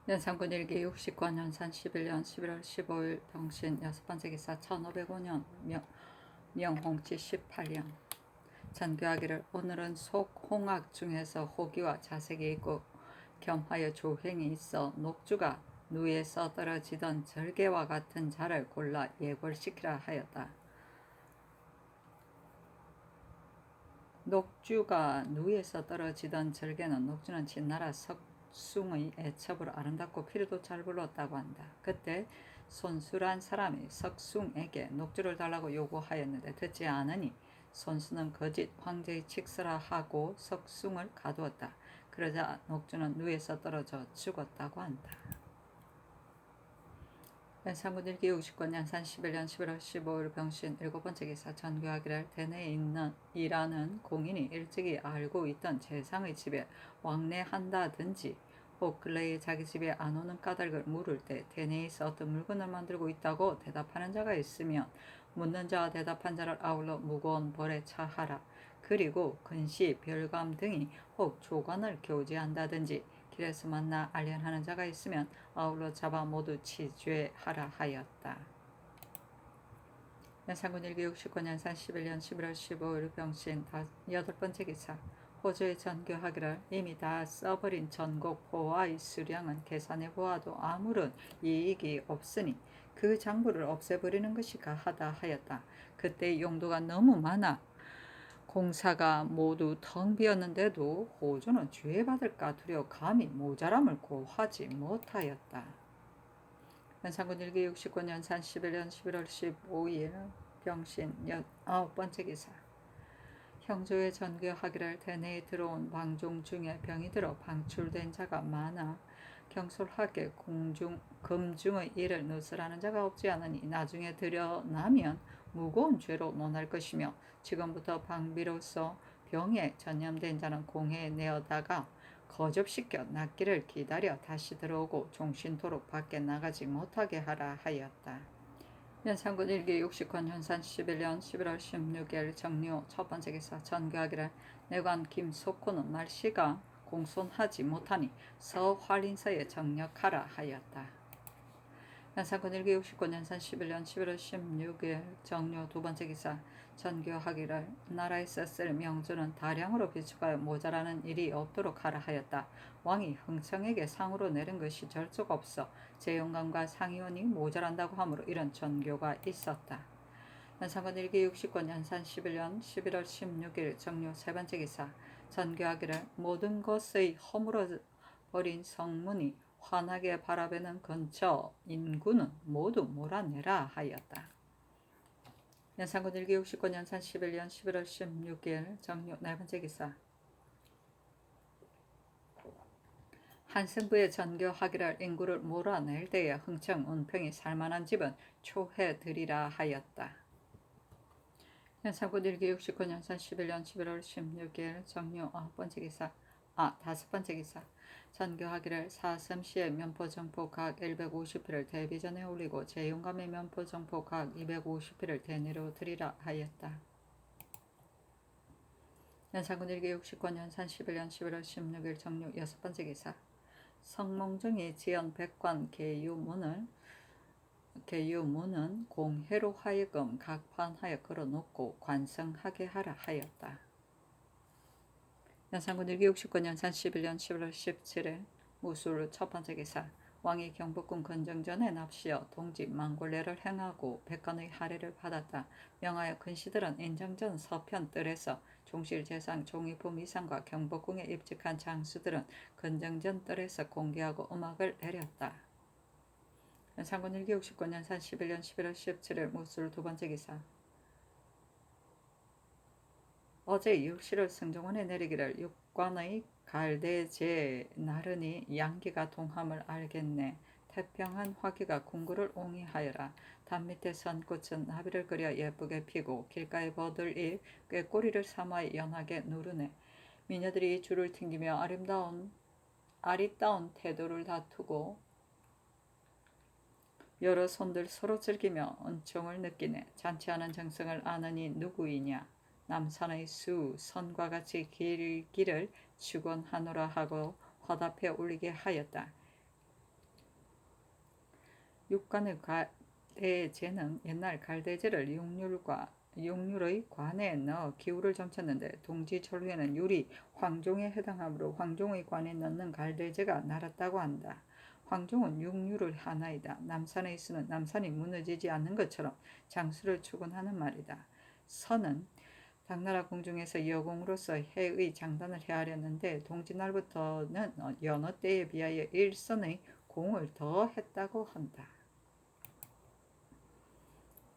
연산군 일기 69년 연산 11년 11월 15일 병신 6번째 기사 1505년 명홍치 18년 전교하기를 오늘은 속홍학 중에서 호기와 자색이 있고 겸하여 조행이 있어 녹주가 누에서 떨어지던 절개와 같은 자를 골라 예골시키라 하였다. 녹주가 누에서 떨어지던 절개는 녹주는 진나라 석숭의 애첩으로 아름답고 피리도 잘 불렀다고 한다. 그때 손수란 사람이 석숭에게 녹주를 달라고 요구하였는데 듣지 않으니 손수는 거짓 황제의 칙서라 하고 석숭을 가두었다. 그러자 녹주는 누에서 떨어져 죽었다고 한다. 연산군 일기 69년 연산 11년 11월 15일 병신 7번째 기사 전교하기를 대내에 있는 일하는 공인이 일찍이 알고 있던 재상의 집에 왕래한다든지 혹 근래에 자기 집에 안 오는 까닭을 물을 때 대내에서 어떤 물건을 만들고 있다고 대답하는 자가 있으면 묻는 자와 대답한 자를 아울러 무거운 벌에 차하라. 그리고 근시, 별감 등이 혹 조관을 교제한다든지 길에서 만나 알련하는 자가 있으면 아울러 잡아 모두 치죄하라 하였다. 연산군 일기 69년 연산 11년 11월 15일 병신 8번째 기사 호주에 전교하기를 이미 다 써버린 전곡 포화의 수량은 계산해 보아도 아무런 이익이 없으니 그 장부를 없애버리는 것이 가하다 하였다. 그때 용도가 너무 많아 공사가 모두 텅 비었는데도 호주는 죄받을까 두려워 감히 모자람을 고하지 못하였다. 연산군 일기 69년 연산 11년 11월 15일 병신 9번째 기사 형조에 전교하기를 대내에 들어온 방종 중에 병이 들어 방출된 자가 많아 경솔하게 금중의 일을 누설하는 자가 없지 않으니 나중에 드러나면 무거운 죄로 논할 것이며 지금부터 방비로서 병에 전염된 자는 공회에 내어다가 거접시켜 낫기를 기다려 다시 들어오고 종신토록 밖에 나가지 못하게 하라 하였다. 연산군 일기 69년 연산 11년 11월 16일 정료 첫번째 기사 전교하기를 내관 김석호는 날씨가 공손하지 못하니 서활인서에 정력하라 하였다. 연산군 일기 69년 연산 11년 11월 16일 정료 두번째 기사 전교하기를 나라에서 쓸 명주는 다량으로 비축하여 모자라는 일이 없도록 하라 하였다. 왕이 흥청에게 상으로 내린 것이 절수가 없어 재용관과 상의원이 모자란다고 하므로 이런 전교가 있었다. 연산군 일기 69년 연산 11년 11월 16일 정료 세번째 기사 전교하기를 모든 것의 허물어 버린 성문이 환하게 바라보는 근처 인구는 모두 몰아내라 하였다. 연산군 일기 69년 연산 11년 11월 16일 정료 네번째 기사 한승부에 전교하기를 인구를 몰아낼 때에 흥청 은평이 살만한 집은 초해드리라 하였다. 연산군 일기 69년 연산 11년 11월 16일 정료 5번째 기사 전교하기를 사슴시의 면포정포 각 150피를 대비전에 올리고 재용감의 면포정포 각 250피를 대내로 드리라 하였다. 연산군 일기 69년 연산 11년 11월 16일 정료 6번째 기사 성몽정이 지은 백관 계유문은 공회로 하여금 각판하여 걸어놓고 관성하게 하라 하였다. 연산군 일기 69년 연산 11년 11월 17일 무술 첫번째 기사 왕이 경복궁 건정전에 납시어 동지 망골례를 행하고 백관의 할애를 받았다. 명하여 근시들은 인정전 서편 뜰에서 종실재상 종이품 이상과 경복궁에 입직한 장수들은 건정전 뜰에서 공개하고 음악을 내렸다. 연산군 일기 69년 연산 11년 11월 17일 무술 두번째 기사 어제 육시를 승정원에 내리기를 육관의 갈대제 나르니 양기가 동함을 알겠네. 태평한 화기가 궁궐을 옹이하여라. 담밑에 선꽃은 나비를 그려 예쁘게 피고 길가의 버들이 꾀꼬리를 삼아 연하게 누르네. 미녀들이 줄을 튕기며 아리따운 태도를 다투고 여러 손들 서로 즐기며 은총을 느끼네. 잔치하는 정성을 아느니 누구이냐. 남산의 수 선과 같이 길기를 축원하노라 하고 화답해 올리게 하였다. 육간의 갈대제는 옛날 갈대제를 육률의 관에 넣어 기울을 점쳤는데 동지 전후에는 율이 황종에 해당하므로 황종의 관에 넣는 갈대제가 날았다고 한다. 황종은 육률의 하나이다. 남산에 있으면 남산이 무너지지 않는 것처럼 장수를 추구하는 말이다. 선은 당나라 궁중에서 여공으로서 해의 장단을 헤아렸는데 동짓날부터는 여느 때에 비하여 일선의 공을 더 했다고 한다.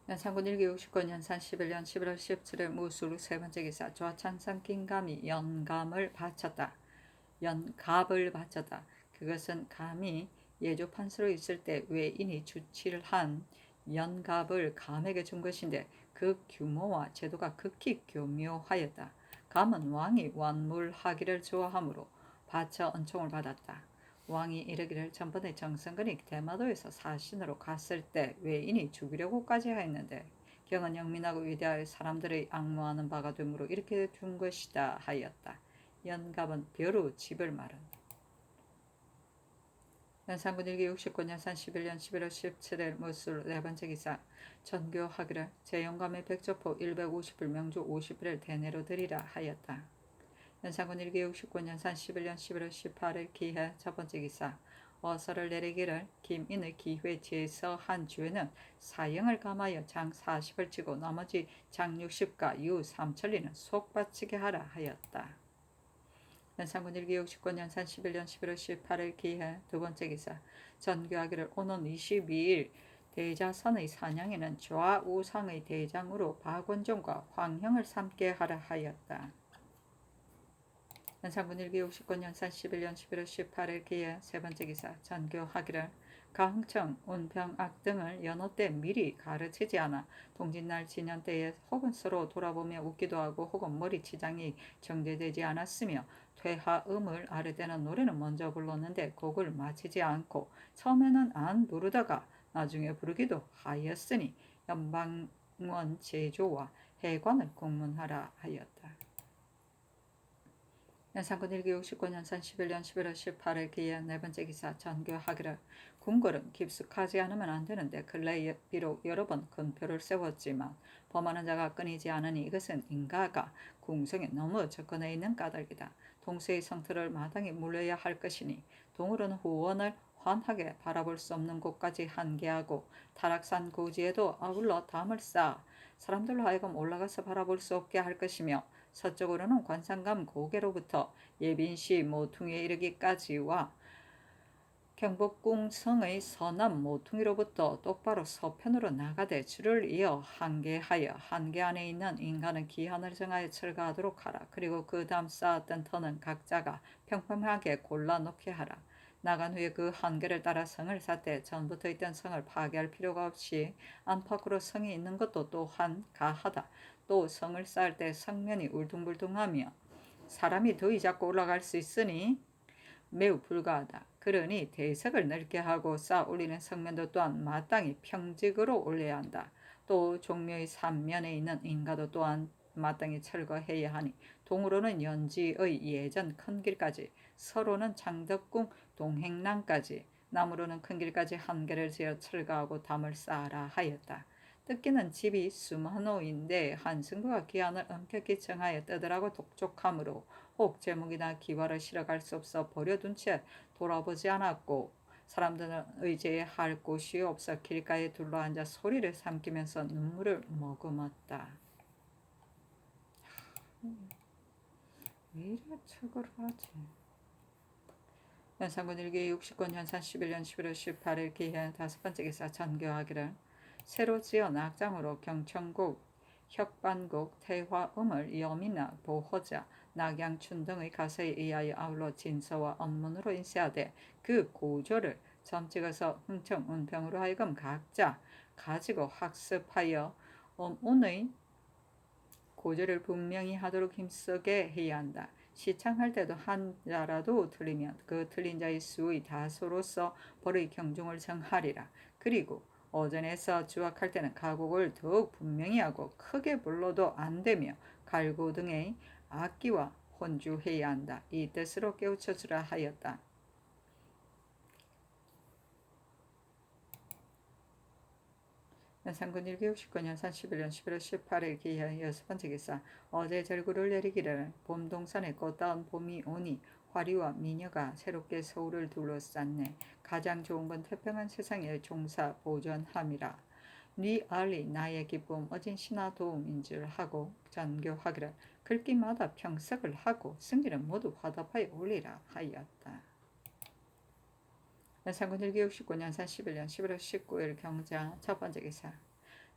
연산군 1969년 연산 11년 11월 17일 무술 세 번째 기사 좌찬상 긴감이 연감을 바쳤다. 연갑을 바쳤다. 그것은 감이 예조판서로 있을 때 외인이 주치를 한 연갑을 감에게 준 것인데 그 규모와 제도가 극히 교묘하였다. 감은 왕이 완물하기를 좋아하므로 바쳐 은총을 받았다. 왕이 이르기를 전번에 정성근이 대마도에서 사신으로 갔을 때 외인이 죽이려고까지 하였는데 경은 영민하고 위대하여 사람들의 악무하는 바가 되므로 이렇게 준 것이다 하였다. 연갑은 벼루 집을 말한다. 연산군 일기 69년 연산 11년 11월 17일 무술 네 번째 기사 전교하기를 제영감의 백조포 150불 명주 50불을 대내로 드리라 하였다. 연산군 일기 69년 연산 11년 11월 18일 기해 첫 번째 기사 어서를 내리기를 김인의 기회 제서 한 주에는 사형을 감하여 장 40을 치고 나머지 장 60과 유 3천리는 속바치게 하라 하였다. 연산군 일기 69년 연산 11년 11월 18일 기해 두 번째 기사 전교하기를 오는 22일 대자선의 사냥에는 좌우상의 대장으로 박원종과 황형을 삼게 하라 하였다. 연산군 일기 69년 연산 11년 11월 18일 기해 세 번째 기사 전교하기를 가흥청, 운평악 등을 연호 때 미리 가르치지 않아 동짓날 지년 때에 혹은 서로 돌아보며 웃기도 하고 혹은 머리치장이 정제되지 않았으며 퇴하음을 아래때는 노래는 먼저 불렀는데 곡을 마치지 않고 처음에는 안 부르다가 나중에 부르기도 하였으니 연방원 제조와 해관을 공문하라 하였다. 연산군 일기 69년 연산 11년 11월 18일 기해 네 번째 기사 전교하기를 궁궐은 깊숙하지 않으면 안 되는데 근래에 비록 여러 번 근표를 세웠지만 범하는 자가 끊이지 않으니 이것은 인가가 궁성에 너무 접근해 있는 까닭이다. 동서의 성터를 마땅히 물려야 할 것이니 동물은 후원을 환하게 바라볼 수 없는 곳까지 한계하고 타락산 고지에도 아울러 담을 쌓아 사람들로 하여금 올라가서 바라볼 수 없게 할 것이며 서쪽으로는 관상감 고개로부터 예빈시 모퉁이에 이르기까지와 경복궁성의 서남 모퉁이로부터 똑바로 서편으로 나가되 줄을 이어 한계하여 한계 안에 있는 인간은 기한을 정하여 철거하도록 하라. 그리고 그 다음 쌓았던 터는 각자가 평평하게 골라놓게 하라. 나간 후에 그 한계를 따라 성을 쌓되 전부터 있던 성을 파괴할 필요가 없이 안팎으로 성이 있는 것도 또한 가하다. 또 성을 쌓을 때 성면이 울퉁불퉁하며 사람이 더위 잡고 올라갈 수 있으니 매우 불가하다. 그러니 대석을 넓게 하고 쌓아 올리는 성면도 또한 마땅히 평직으로 올려야 한다. 또 종묘의 삼면에 있는 인가도 또한 마땅히 철거해야 하니 동으로는 연지의 예전 큰 길까지 서로는 창덕궁 동행랑까지 남으로는 큰 길까지 한 개를 지어 철거하고 담을 쌓아라 하였다. 뜯기는 집이 수만호인데 한승부가 기한을 엄격히 정하여 뜯으라고 독촉하므로 혹 제목이나 기와를 실어갈 수 없어 버려둔 채 돌아보지 않았고 사람들은 의제에 할 곳이 없어 길가에 둘러앉아 소리를 삼키면서 눈물을 머금었다. 왜 이래 철거를 하지? 연산군 일기 69년 연산 11년 11월 18일 기해 다섯 번째 기사 전교하기를 새로 지어 낙장으로 경천곡, 혁반곡, 태화음을 여미나 보호자, 낙양춘 등의 가사에 의하여 아울러 진서와 언문으로 인쇄하되 그 고조를 점찍어서 흥청, 운평으로 하여금 각자 가지고 학습하여 운의 고조를 분명히 하도록 힘쓰게 해야 한다. 시창할 때도 한자라도 틀리면 그 틀린 자의 수의 다소로서 벌의 경중을 정하리라. 그리고 오전에서 주악할 때는 가곡을 더욱 분명히 하고 크게 불러도 안 되며 갈고 등의 악기와 혼주해야 한다. 이 뜻으로 깨우쳐주라 하였다. 연산군 1969년 31년 11월 18일 기해 여섯 번째 기사. 어제 절구를 내리기를 봄동산에 꽃다운 봄이 오니 화리와 미녀가 새롭게 서울을 둘러쌌네. 가장 좋은 건 태평한 세상에 종사 보전함이라. 네 알리 나의 기쁨 어진 신하 도움인 줄 하고 전교하기를 글귀마다 평석을 하고 승리는 모두 화답하여 올리라 하였다. 연산군 1969년 11년 11월 19일 경자 첫 번째 기사.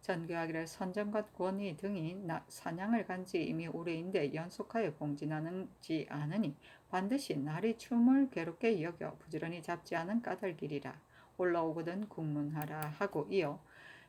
전교하기를 선정과 권위 등이 사냥을 간 지 이미 오래인데 연속하여 봉진하는지 아느니 반드시 날이 춤을 괴롭게 여겨 부지런히 잡지 않은 까닭이리라. 올라오거든 국문하라 하고 이어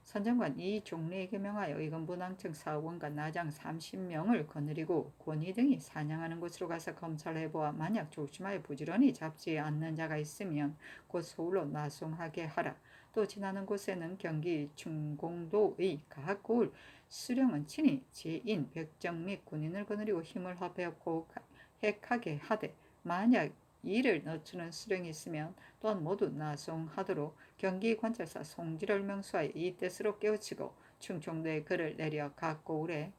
선정관 이 종래에게 명하여 이건부낭청 사원과 나장 30명을 거느리고 권위 등이 사냥하는 곳으로 가서 검찰해보아 만약 조심하여 부지런히 잡지 않는 자가 있으면 곧 서울로 나송하게 하라. 또 지나는 곳에는 경기 충공도의 각 고을 수령은 친히 제인 백정 및 군인을 거느리고 힘을 합하여 고획하게 하되 만약 이를 늦추는 수령이 있으면 또한 모두 나송하도록 경기 관찰사 송지를 명수하여 이 뜻으로 깨우치고 충청도에 글을 내려 각 고을을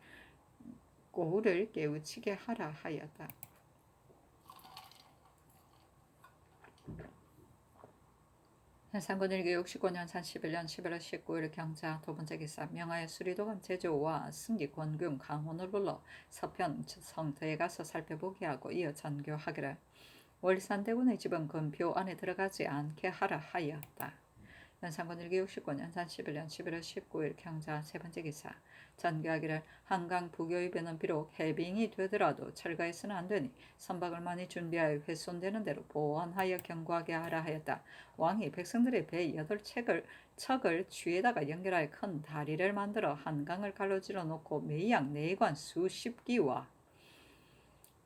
깨우치게 하라 하였다. 상군 1965년 31년 11월 19일 경자 두 번째 기사. 명하여 수리도감 제조와 승기 권균 강원을 불러 서편 성터에 가서 살펴보게 하고 이어 전교하기를 월산대군의 집은 금표 안에 들어가지 않게 하라 하였다. 연산군 1969년 31년 11월 19일 경자 세 번째 기사. 전교하기를 한강 부교의 배는 비록 해빙이 되더라도 철가에서는 안 되니 선박을 많이 준비하여 훼손되는 대로 보완하여 경고하게 하라 하였다. 왕이 백성들의 배 8척을 취에다가 연결하여 큰 다리를 만들어 한강을 갈라질러 놓고 매양 내관 수십 기와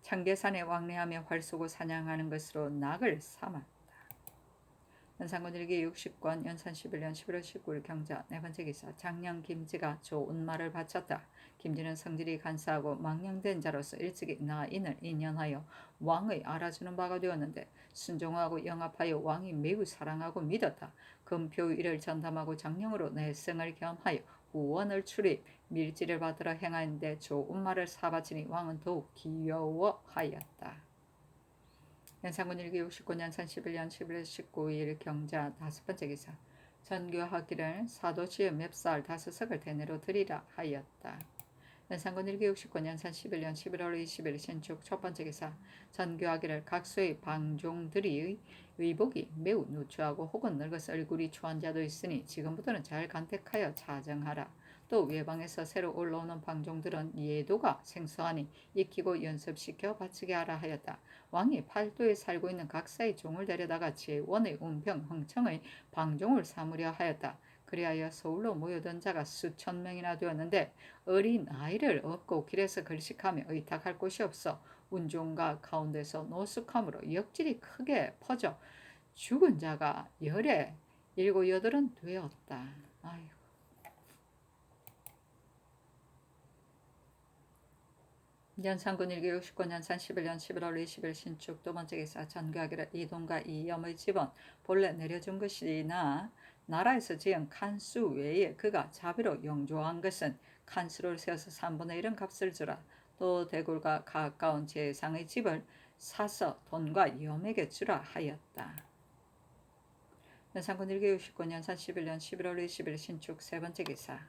청계산에 왕래하며 활 쏘고 사냥하는 것으로 낙을 삼았다. 연산군 일기 60권 연산 11년 11월 19일 경자 네 번째 기사. 장령 김지가 좋은 말을 바쳤다. 김지는 성질이 간사하고 망령된 자로서 일찍이 나인을 인연하여 왕의 알아주는 바가 되었는데 순종하고 영합하여 왕이 매우 사랑하고 믿었다. 금표 일을 전담하고 장령으로 내성을 겸하여 후원을 출입 밀지를 받으러 행하는데 좋은 말을 사바치니 왕은 더욱 귀여워하였다. 연산군 일기 69년 31년 11월 19일 경자 다섯 번째 기사. 전교하기를 사도시의 맵쌀 5석을 대내로 드리라 하였다. 연산군 일기 69년 31년 11월 20일 신축 첫 번째 기사. 전교하기를 각소의 방종들이 의복이 매우 누추하고 혹은 늙어서 얼굴이 추한 자도 있으니 지금부터는 잘 간택하여 자정하라. 또 외방에서 새로 올라오는 방종들은 예도가 생소하니 익히고 연습시켜 바치게 하라 하였다. 왕이 팔도에 살고 있는 각사의 종을 데려다가 제원의 운평 흥청의 방종을 삼으려 하였다. 그리하여 서울로 모여든 자가 수천 명이나 되었는데 어린 아이를 업고 길에서 걸식하며 의탁할 곳이 없어 운종가 가운데서 노숙함으로 역질이 크게 퍼져 죽은 자가 열에 7, 8은 되었다. 아이고. 연산군 일기 69년 11년 11월 20일 신축 두 번째 기사. 전교하기를 이동과 이염의 집은 본래 내려준 것이나 나라에서 지은 칸수 외에 그가 자비로 영조한 것은 칸수를 세워서 3분의 1은 값을 주라. 또 대굴과 가까운 제상의 집을 사서 돈과 염에게 주라 하였다. 연산군 일기 69년 11년 11월 20일 신축 세 번째 기사.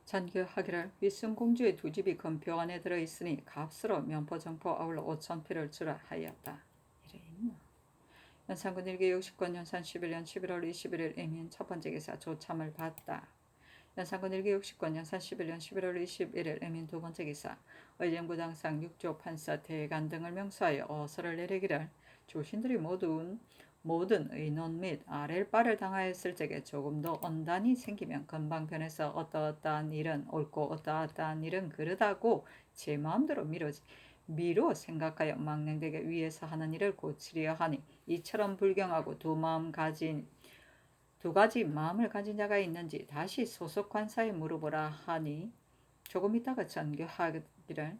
전교하기를 윗순공주의 2집이 금표 안에 들어있으니 값으로 면포 정포 아울러 5,000피를 주라 하였다. 이래 있나? 연산군 일기 60권 연산 11년 11월 21일 이민 첫 번째 기사. 조참을 받다. 연산군 일기 60권 연산 11년 11월 21일 이민 두 번째 기사. 의정부당상 6조 판사 대간 등을 명수하여 어서를 내리기를 조신들이 모든 의논 및 아랠바를 당하였을 적에 조금 더 언단이 생기면 금방 변해서 어떠어떠한 일은 옳고 어떠어떠한 일은 그르다고 제 마음대로 미루어 생각하여 망령되게 위에서 하는 일을 고치려 하니 이처럼 불경하고 두 가지 마음을 가진 자가 있는지 다시 소속 관사에 물어보라 하니 조금 있다가 전교하기를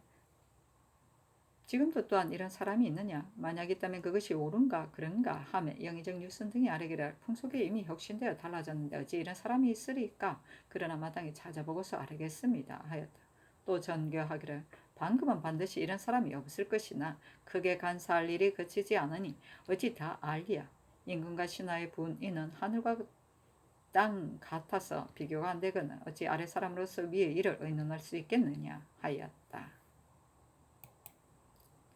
지금도 또한 이런 사람이 있느냐? 만약 있다면 그것이 옳은가 그런가 하며 영의적 뉴스 등이 아뢰기를 풍속이 이미 혁신되어 달라졌는데 어찌 이런 사람이 있으리까? 그러나 마땅히 찾아보고서 알겠습니다 하였다. 또 전교하기를 방금은 반드시 이런 사람이 없을 것이나 크게 간사할 일이 그치지 않으니 어찌 다 알리야. 임금과 신하의 분이는 하늘과 땅 같아서 비교가 안 되거늘 어찌 아래 사람으로서 위의 일을 의논할 수 있겠느냐 하였다.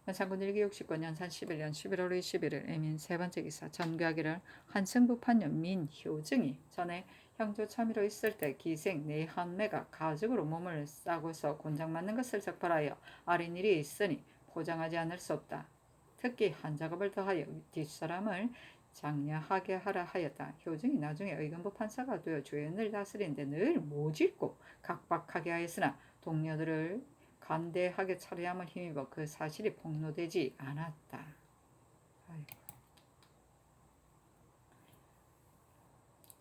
연산군 1기 69년 산 11년 11월 21일 애민 세 번째 기사 전교하기를 한승부 판년 민효증이 전에 형조 참의로 있을 때 기생 내한매가 가죽으로 몸을 싸고서 곤장 맞는 것을 적발하여 아린 일이 있으니 포장하지 않을 수 없다. 특히 한 작업을 더하여 뒷사람을 장려하게 하라 하였다. 효증이 나중에 의금부 판사가 되어 주연을 다스리는데 늘 모질고 각박하게 하였으나 동료들을 간대하게 처리함을 힘입어 그 사실이 폭로되지 않았다.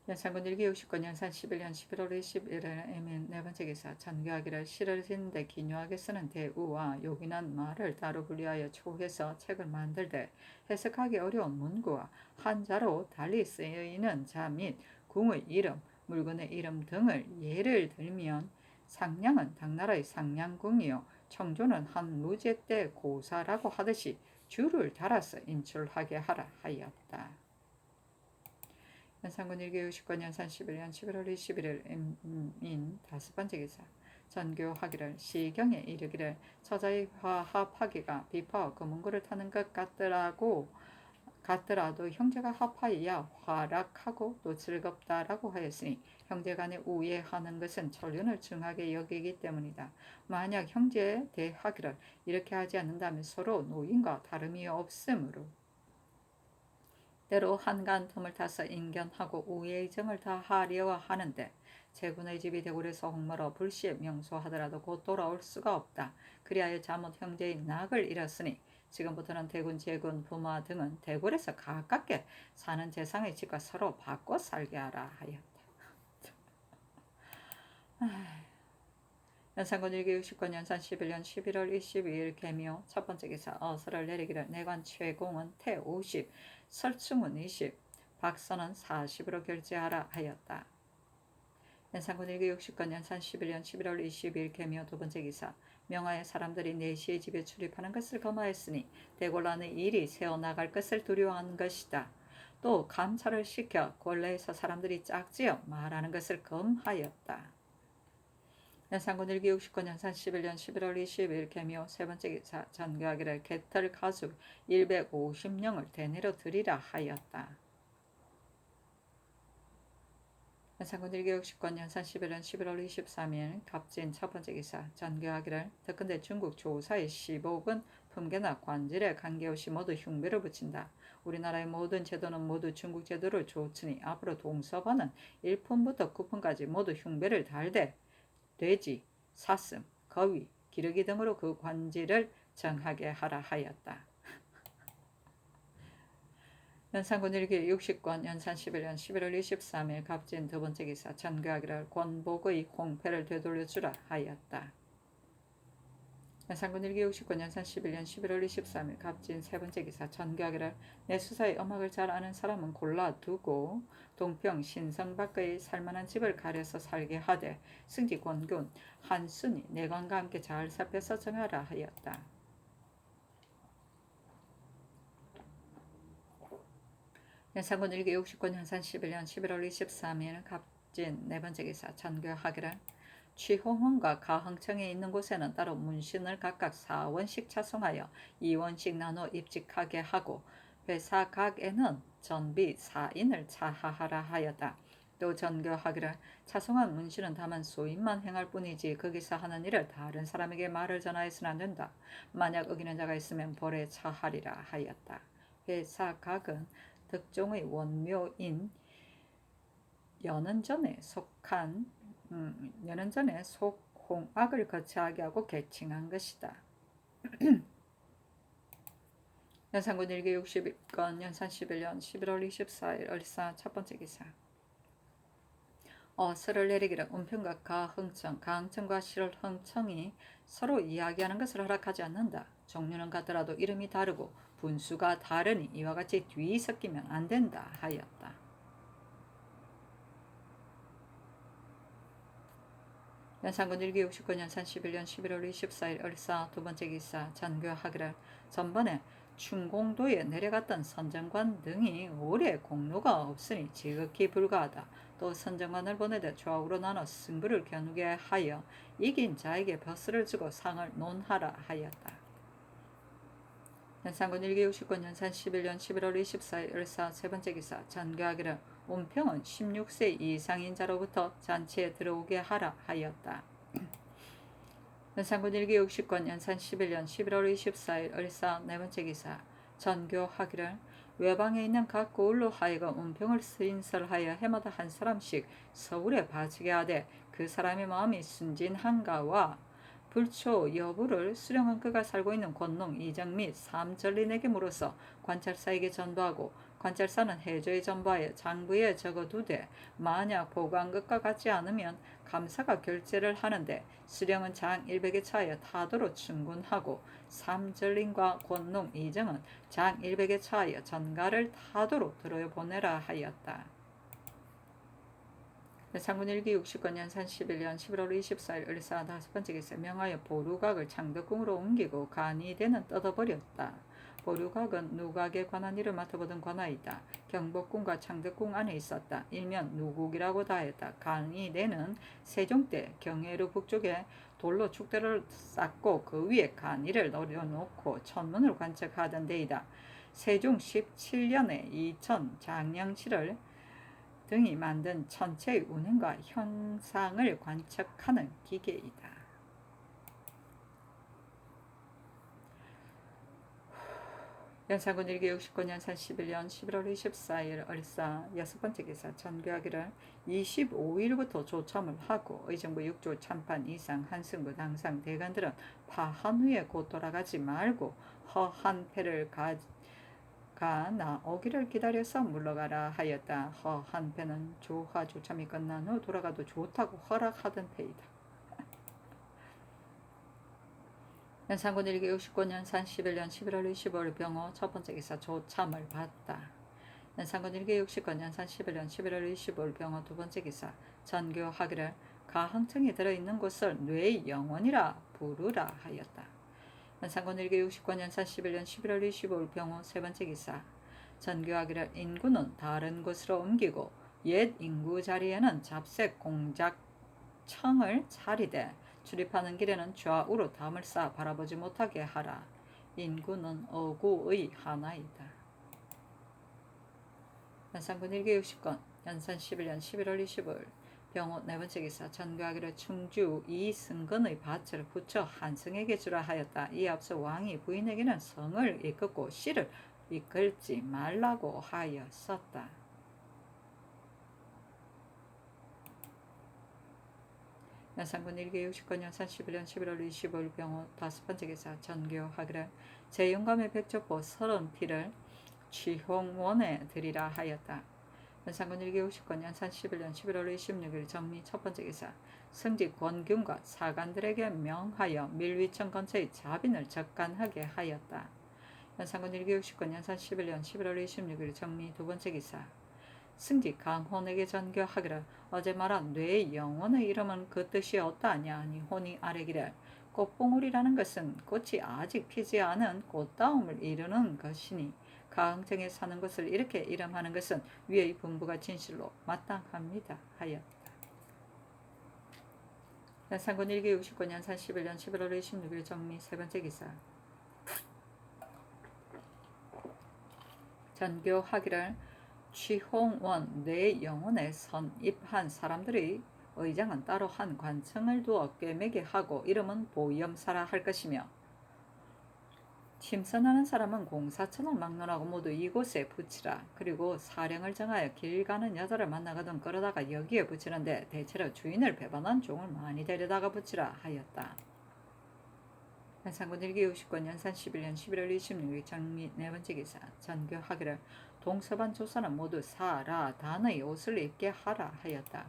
연산군 1기 69년 산 11년 11월 21일 애민 네 번째 기사 전교하기를 시를 짓는데 기묘하게 쓰는 대우와 요긴한 말을 따로 분리하여 초해서 책을 만들되 해석하기 어려운 문구와 한자로 달리 쓰이는 자 및 궁의 이름, 물건의 이름 등을 예를 들면 상량은 당나라의 상량궁이요 청조는 한 무제 때 고사라고 하듯이 줄을 달아서 인출하게 하라 하였다. 연산군 1기 69년 산 11년 11월 21일 인 다섯 번째 기사 전교하기를 시경에 이르기를 처자의 화합하기가 비파와 금은고를 타는 것 같더라도 형제가 합하여야 화락하고 또 즐겁다라고 하였으니 형제간에 우애하는 것은 천륜을 증하게 여기기 때문이다. 만약 형제 대하기를 이렇게 하지 않는다면 서로 노인과 다름이 없으므로 때로 한간 틈을 타서 인견하고 우애의 정을 다하려 하는데 제군의 집이 대궐에서 홍모로 불시에 명소하더라도 곧 돌아올 수가 없다. 그리하여 잘못 형제의 낙을 잃었으니 지금부터는 대군, 제군, 부마 등은 대궐에서 가깝게 사는 재상의 집과 서로 바꿔 살게 하라 하였다. 연산군 1기 69년 산 11년 11월 22일 개묘 첫 번째 기사 어서를 내리기를 내관 최공은 태 50, 설충은 20, 박선은 40으로 결제하라 하였다. 연산군 1기 69년 산 11년 11월 22일 개묘 두 번째 기사 명하의 사람들이 내시의 집에 출입하는 것을 검하였으니 대궐 안의 일이 새어나갈 것을 두려워한 것이다. 또 감찰을 시켜 권례에서 사람들이 짝지어 말하는 것을 검하였다. 연산군 1기 69년 산 11년 11월 22일 개묘 세 번째 기사 전교하기를 개털 가죽 150령을 대내로 드리라 하였다. 연산군 1기 69년 산 11년 11월 23일 갑진 첫 번째 기사 전교하기를 더큰데 중국 조사의 15억은 품계나 관질에 관계없이 모두 흉배를 붙인다. 우리나라의 모든 제도는 모두 중국 제도를 좇으니 앞으로 동서반은 1품부터 9품까지 모두 흉배를 달되 돼지, 사슴, 거위, 기러기 등으로 그 관지를 정하게 하라 하였다. 연산군 1기 60권 연산 11년 11월 23일 갑진 두 번째 기사 전교하기를 권복의 홍패를 되돌려주라 하였다. 연산군 1기 60권 연산 11년 11월 23일 갑진 세 번째 기사 전교하기를 내 수사의 음악을 잘 아는 사람은 골라두고 동평 신성 밖의 살만한 집을 가려서 살게 하되 승지 권군 한순이 내관과 함께 잘 살펴서 정하라 하였다. 연산군 1기 60권 연산 11년 11월 23일 갑진 네 번째 기사 전교하기를 취홍원과 가흥청에 있는 곳에는 따로 문신을 각각 4원씩 차송하여 2원씩 나눠 입직하게 하고 회사 각에는 전비 4인을 차하하라 하였다. 또 전교하기를 차송한 문신은 다만 소인만 행할 뿐이지 거기서 하는 일을 다른 사람에게 말을 전하여서는 안 된다. 만약 어기는 자가 있으면 벌에 차하리라 하였다. 회사 각은 덕종의 원묘인 연은전에 속홍악을 거치하게 하고 개칭한 것이다. 연산군 1기 60건 연산 11년 11월 24일 얼사 첫 번째 기사 어서를 내리기를 은평과 가흥청과 실흥청이 서로 이야기하는 것을 허락하지 않는다. 종류는 같더라도 이름이 다르고 분수가 다르니 이와 같이 뒤섞이면 안 된다 하였다. 연산군 1기 69년산 11년 11월 24일 을사 두 번째 기사 전교하기를 전번에 춘공도에 내려갔던 선정관 등이 올해 공로가 없으니 지극히 불가하다. 또 선정관을 보내되 좌우로 나눠 승부를 겨누게 하여 이긴 자에게 벼슬을 주고 상을 논하라 하였다. 연산군 1기 69년 산 11년 11월 24일 을사 세 번째 기사 전교하기를 온평은 16세 이상인 자로부터 잔치에 들어오게 하라 하였다. 연산군 1기 60권 연산 11년 11월 24일 을사 네 번째 기사 전교하기를 외방에 있는 각 고을로 하여금 온평을 신설하여 해마다 한 사람씩 서울에 바치게 하되 그 사람의 마음이 순진한가와 불초 여부를 수령한 그가 살고 있는 권농 이정 및 삼전린에게 물어서 관찰사에게 전부하고 관찰사는 해조에 전부하여 장부에 적어두되 만약 보고한 것과 같지 않으면 감사가 결재를 하는데 수령은 장 100에 차하여 타도로 충군하고 삼전린과 권농 이정은 장 100에 차하여 전가를 타도로 들어보내라 하였다. 상군 1기 60권 연산 11년 11월 24일 을사 다섯 번째 기사 명하여 보류각을 창덕궁으로 옮기고 간이대는 뜯어버렸다. 보류각은 누각에 관한 일을 맡아보던 관아이다. 경복궁과 창덕궁 안에 있었다. 일면 누국이라고 다했다. 간이대는 세종 때 경회로 북쪽에 돌로 축대를 쌓고 그 위에 간이를 내려놓고 천문을 관측하던 데이다. 세종 17년에 이천 장량치를 등이 만든 천체의 운행과 현상을 관측하는 기계이다. 연산군 1기 69년 산 11년 11월 24일 을사 여섯 번째 기사 전교하기를 25일부터 조참을 하고 의정부 6조 참판 이상 한승부 당상 대관들은 파한 후에 곧 돌아가지 말고 허한 패를 나오기를 기다려서 물러가라 하였다. 허한 패는 조화 조참이 끝난 후 돌아가도 좋다고 허락하던 패이다. 연산군 1기 69년 산 11년 11월 25일 병호 첫 번째 기사 조참을 받다. 연산군 1기 69년 산 11년 11월 25일 병호 두 번째 기사 전교하기를 가항청이 들어있는 곳을 뇌의 영혼이라 부르라 하였다. 연산군 1기 69년 산 11년 11월 25일 병호 세 번째 기사 전교하기를 인구는 다른 곳으로 옮기고 옛 인구 자리에는 잡색 공작청을 차리되 출입하는 길에는 좌우로 담을 쌓아 바라보지 못하게 하라. 인구는 어구의 하나이다. 연산군 1기 60건 연산 11년 11월 25일 병호 네 번째 기사 전교하기를 충주 이승건의 밭을 붙여 한승에게 주라 하였다. 이 앞서 왕이 부인에게는 성을 이끌고 씨를 이끌지 말라고 하였었다. 연산군 1기 60건 연산 11년 11월 25일 병호 다섯 번째 기사 전교하기를 제영감의 백조포 30피를 취홍원에 드리라 하였다. 연산군 1기 60건 연산 11년 11월 26일 정미 첫 번째 기사 성직 권균과 사관들에게 명하여 밀위청 근처의 자빈을 적간하게 하였다. 연산군 1기 60건 연산 11년 11월 26일 정미 두 번째 기사 승직 강혼에게 전교하기를 어제 말한 뇌의 영혼의 이름은 그 뜻이 어떠하냐 하니 혼이 아뢰기를 꽃봉오리라는 것은 꽃이 아직 피지 않은 꽃다움을 이루는 것이니 가흥청에 사는 것을 이렇게 이름하는 것은 위의 분부가 진실로 마땅합니다 하였다. 연산군 1기 69년 연산 11년 11월 26일 정미 세 번째 기사 전교하기를 취홍원 뇌 영혼에 선입한 사람들의 의장은 따로 한 관청을 두어 꿰매게 하고 이름은 보염사라 할 것이며 침선하는 사람은 공사천을 막론하고 모두 이곳에 붙이라. 그리고 사령을 정하여 길 가는 여자를 만나거든 끌어다가 여기에 붙이는데 대체로 주인을 배반한 종을 많이 데려다가 붙이라 하였다. 연산군 1기 60권 연산 11년 11월 26일 정미 네 번째 기사 전교하기를 동서반 조선은 모두 사라 단의 옷을 입게 하라 하였다.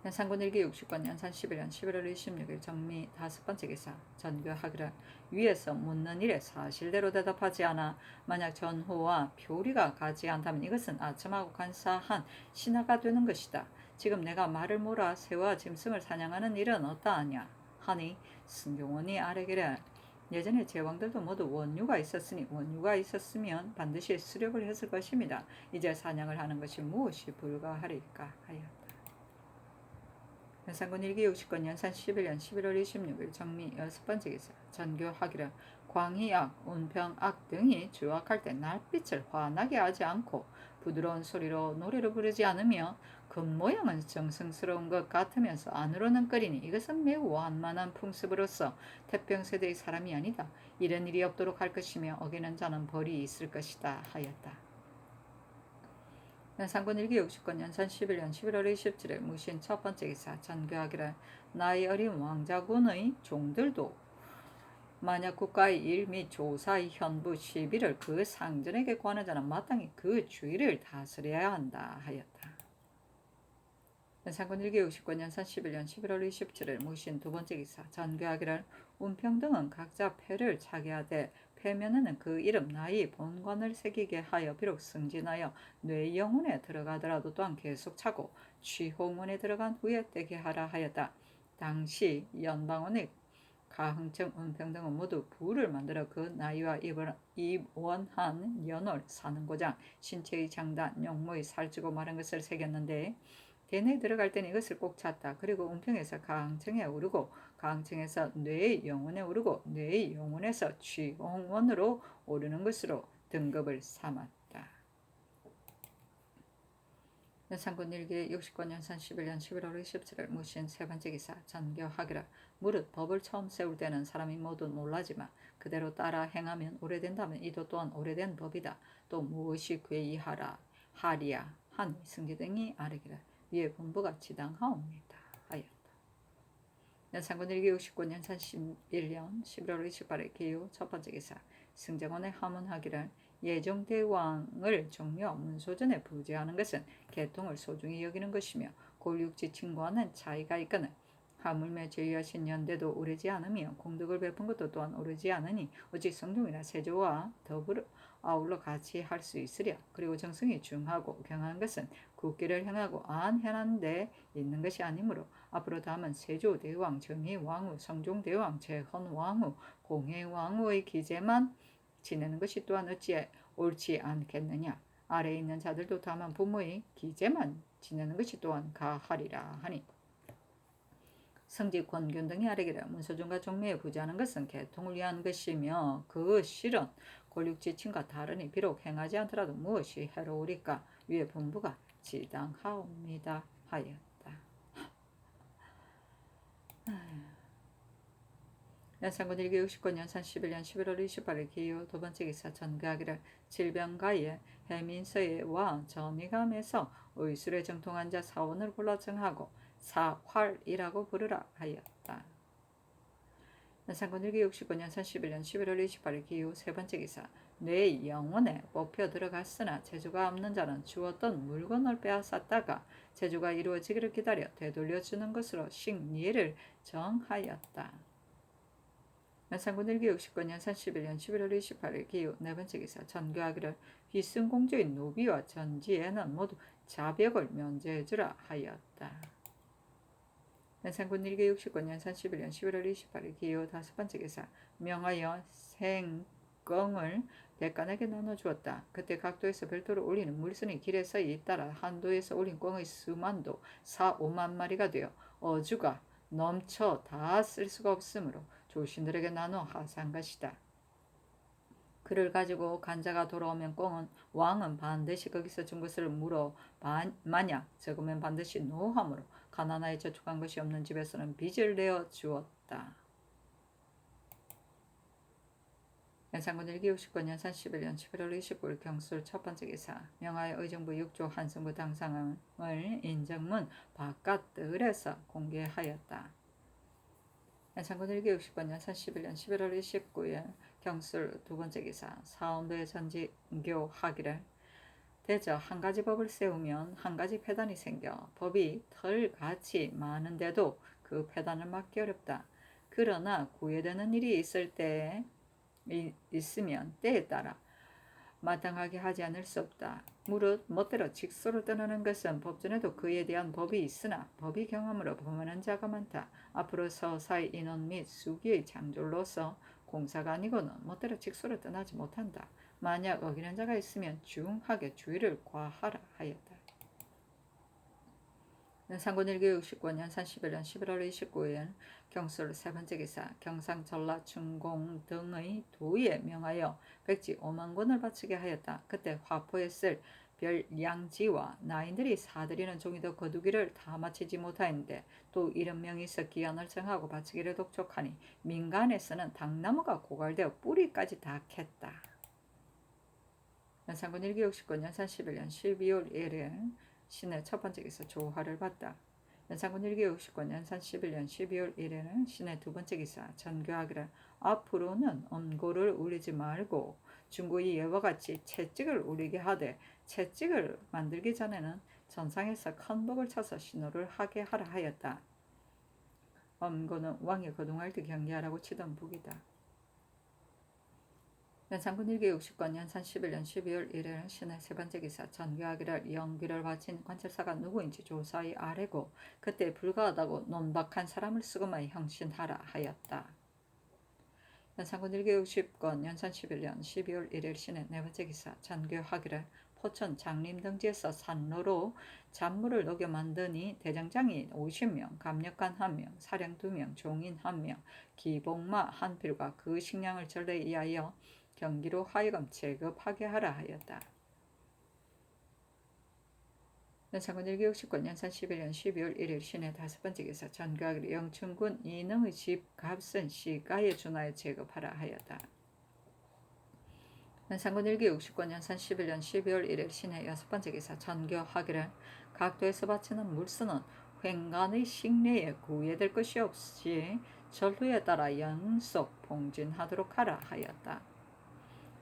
현상군 일기 60권 연산 11년 11월 26일 정미 5번째 기사 전교하기를 위에서 묻는 일에 사실대로 대답하지 않아 만약 전호와 표리가 가지 않다면 이것은 아첨하고 간사한 신하가 되는 것이다. 지금 내가 말을 몰아 새와 짐승을 사냥하는 일은 어떠하냐 하니 승경원이 아뢰기를 예전에 제왕들도 모두 원유가 있었으니 원유가 있었으면 반드시 수렵을 했을 것입니다. 이제 사냥을 하는 것이 무엇이 불가하리까 하였다. 현상군 일기 60권 연산 11년 11월 26일 정미 6번째 기사 전교하기를 광희악, 운평악 등이 주악할 때 날빛을 환하게 하지 않고 부드러운 소리로 노래를 부르지 않으며 겉모양은 정성스러운 것 같으면서 안으로는 끓이니 이것은 매우 완만한 풍습으로서 태평세대의 사람이 아니다. 이런 일이 없도록 할 것이며 어기는 자는 벌이 있을 것이다 하였다. 현상군 일기 60권 연산 11년 11월 27일 무신 첫 번째 기사 전교하기를 나이 어린 왕자군의 종들도 만약 국가의 일 및 조사의 현부 시비를 그 상전에게 관한 자는 마땅히 그 주의를 다스려야 한다 하였다. 현상군 일기 60권 연산 11년 11월 27일 무신 두 번째 기사 전교하기를 운평등은 각자 패를 차게 하되 패면에는 그 이름 나이 본관을 새기게 하여 비록 승진하여 뇌영혼에 들어가더라도 또한 계속 차고 취홍문에 들어간 후에 떼게 하라 하였다. 당시 연방원의 가흥청 운평등은 모두 부를 만들어 그 나이와 입원한 연월 사는 고장 신체의 장단 용모의 살찌고 마른 것을 새겼는데 대내에 들어갈 때는 이것을 꼭 찾다. 그리고 운평에서 가항청에 오르고 가항청에서 뇌의 영혼에 오르고 뇌의 영혼에서 취홍원으로 오르는 것으로 등급을 삼았다. 연산군 일기 60권 연산 11년 11월 27일 무신 세 번째 기사 전교하기를 무릇 법을 처음 세울 때는 사람이 모두 놀라지만 그대로 따라 행하면 오래된다면 이도 또한 오래된 법이다. 또 무엇이 괴이하라 하리야 하니 승기 등이 아뢰기를 위에 본부가 지당하옵니다 하였다. 연산군 일기 69년 연산 11년 11월 28일 기후 첫 번째 기사 승정원의 하문하기를 예정대왕을 종묘 문소전에 부재하는 것은 계통을 소중히 여기는 것이며 골육지친과는 차이가 있거늘 하물며 제위하신 연대도 오르지 않으며 공덕을 베푼 것도 또한 오르지 않으니 오직 성종이나 세조와 더불어 아울러 같이 할 수 있으랴. 그리고 정성이 중하고 경한 것은 국기를 행하고 안행한 데 있는 것이 아니므로 앞으로 다음은 세조대왕, 정의왕후, 성종대왕, 재헌왕후, 공해왕후의 기제만 지내는 것이 또한 어찌 옳지 않겠느냐. 아래에 있는 자들도 다만 부모의 기제만 지내는 것이 또한 가하리라 하니 성직 권균 등이 아래기를 문서준과 종묘에 부재하는 것은 계통을 위한 것이며 그 실은 권력지침과 다르니 비록 행하지 않더라도 무엇이 해로우리까 위에 본부가 지당하옵니다 하였다. 연산군 일기 60권 연산 11년 11월 28일 기후 두 번째 기사 전가하기를 질병가에 해민서에와 전의감에서 의술에 정통한 자 사원을 골라 정하고 사활이라고 부르라 하였다. 연산군 일기 60권 연산 11년 11월 28일 기후 세 번째 기사 뇌 영혼에 뽑혀 들어갔으나 재주가 없는 자는 주었던 물건을 빼앗았다가 재주가 이루어지기를 기다려 되돌려주는 것으로 식례를 정하였다. 연산군 일기 60권 연산 11년 11월 28일 기후 네 번째 기사 전교하기를 휘승공주의 노비와 전지에는 모두 자벽을 면제해주라 하였다. 연산군 일기 60권 연산 11년 11월 28일 기후 다섯 번째 기사 명하여 생껑을 백간에게 나눠주었다. 그때 각도에서 별도로 올리는 물선이 길에서 잇따라 한도에서 올린 꿩의 수만도 4, 5만 마리가 되어 어주가 넘쳐 다 쓸 수가 없으므로 조신들에게 나눠 하사한 것이다. 그를 가지고 간자가 돌아오면 왕은 반드시 거기서 준 것을 물어 만약 적으면 반드시 노함으로 가난하에 저축한 것이 없는 집에서는 빚을 내어 주었다. 연산군 일기 60권 연산 11년 11월 29일 경술 첫 번째 기사 명하여 의정부 6조 한성부 당상을 인정문 바깥들에서 공개하였다. 연산군 일기 60권 연산 11년 11월 29일 경술 두 번째 기사 사원부의 전지교 하기를 대저 한 가지 법을 세우면 한 가지 폐단이 생겨 법이 털같이 많은데도 그 폐단을 막기 어렵다. 그러나 구애되는 일이 있을 때 있으면 때에 따라 마땅하게 하지 않을 수 없다. 무릇 멋대로 직소로 떠나는 것은 법전에도 그에 대한 법이 있으나 법이 경험으로 범하는 자가 많다. 앞으로 서사의 인원 및 수기의 창졸로서 공사가 아니고는 멋대로 직소로 떠나지 못한다. 만약 어기는 자가 있으면 중하게 주의를 과하라 하였다. 상군 1교 69년 연산 11년 11월 29일 경술 세 번째 기사 경상 전라 충공 등의 도의에 명하여 백지 5만 권을 바치게 하였다. 그때 화포에 쓸 별양지와 나인들이 사들이는 종이도 거두기를 다 마치지 못하였는데 또 이런 명이 있어 기한을 정하고 바치기를 독촉하니 민간에서는 당나무가 고갈되어 뿌리까지 다 캤다. 연산군 1교 69년 연산 11년 12월 1일 신의 첫 번째 기사 조화를 받다. 연산군 1교 69년 연산 11년 12월 1일은 신의 두 번째 기사 전교하기를 앞으로는 엄고를 울리지 말고 중고의 예와 같이 채찍을 울리게 하되 채찍을 만들기 전에는 전상에서 큰 복을 쳐서 신호를 하게 하라 하였다. 엄고는 왕이 거둥할 때 경계하라고 치던 북이다. 연산군 1교 60권 연산 11년 12월 1일 신의 세 번째 기사 전교하기를 영귀를 바친 관찰사가 누구인지 조사의 아래고 그때 불가하다고 논박한 사람을 쓰고만 형신하라 하였다. 연산군 1교 60권 연산 11년 12월 1일 신의 네 번째 기사 전교하기를 포천 장림등지에서 산로로 잔물을 녹여 만드니 대장장이 50명, 감력관 1명, 사령 2명, 종인 1명, 기복마 한 필과 그 식량을 전례에 의하여 경기로 하여금 제급하게 하라 하였다. 연산군 1교 60권 연산 11년 12월 1일 신의 다섯 번째 기사 전교하기를 영춘군 이능의 집값은 시가에 준하여 제급하라 하였다. 연산군 1교 60권 연산 11년 12월 1일 신의 여섯 번째 기사 전교하기를 각도에서 바치는 물수는 횡간의 식례에 구애될 것이 없이 전루에 따라 연속 봉진하도록 하라 하였다.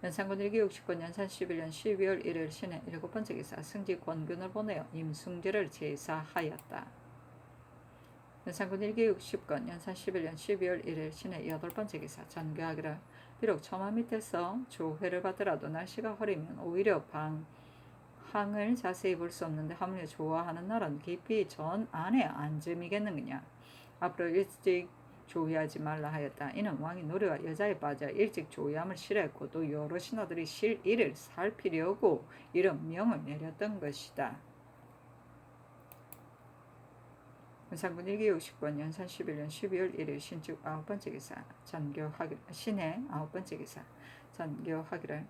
연산군 1교 60권 연산 11년 12월 1일 신의 일곱 번째 기사 승지 권균을 보내어 임승제를 제사하였다. 연산군 1교 60권 연산 11년 12월 1일 신의 여덟 번째 기사 전교하기를 비록 처마 밑에서 조회를 받더라도 날씨가 흐리면 오히려 방항을 자세히 볼 수 없는데 하물며 좋아하는 날은 깊이 전 안에 앉음이겠느냐. 앞으로 일찍 조회하지 말라 하였다. 이는 왕이 노래와 여자에 빠져 일찍 조회함을 싫어했고 또 여러 신하들이 실일을 살피려고 이런 명을 내렸던 것이다. 연산군 1교 60권 연산 11년 12월 1일 신축 아홉 번째 기사 전교하기를 신의 아홉 번째 기사 전교하기를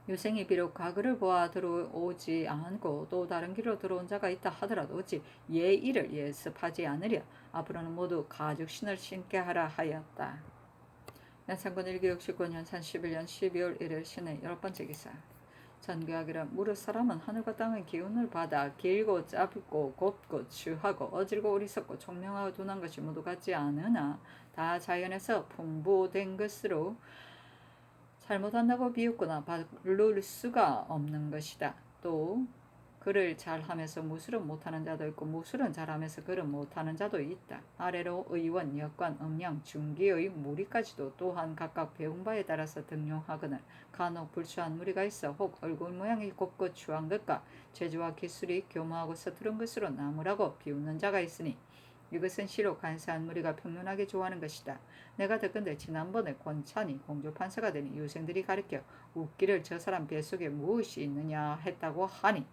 유생이 비록 가그를 보아 들어오지 않고 또 다른 길로 들어온 자가 있다 하더라도 어찌 예의를 예습하지 않으랴. 앞으로는 모두 가죽신을 신게 하라 하였다. 연산군 1교 69년 연산 11년 12월 1일 신의 열 번째 기사 전교하기를 무릇 사람은 하늘과 땅의 기운을 받아 길고 짧고 곱고 추하고 어질고 어리석고 총명하고 둔한 것이 모두 같지 않으나 다 자연에서 풍부된 것으로 잘못한다고 비웃거나 바를 수가 없는 것이다. 또 글을 잘하면서 무술은 못하는 자도 있고 무술은 잘하면서 글은 못하는 자도 있다. 아래로 의원, 역관, 음양, 중기의 무리까지도 또한 각각 배운 바에 따라서 등용하거늘 간혹 불수한 무리가 있어 혹 얼굴 모양이 곱고 추한 것과 재주와 기술이 교모하고 서투른 것으로 나무라고 비웃는 자가 있으니 이것은 시로 간사한 무리가 평론하게 좋아하는 것이다. 내가 듣건대 지난번에 권찬이 공조판서가 되니 유생들이 가르쳐 웃기를 저 사람 뱃속에 무엇이 있느냐 했다고 하니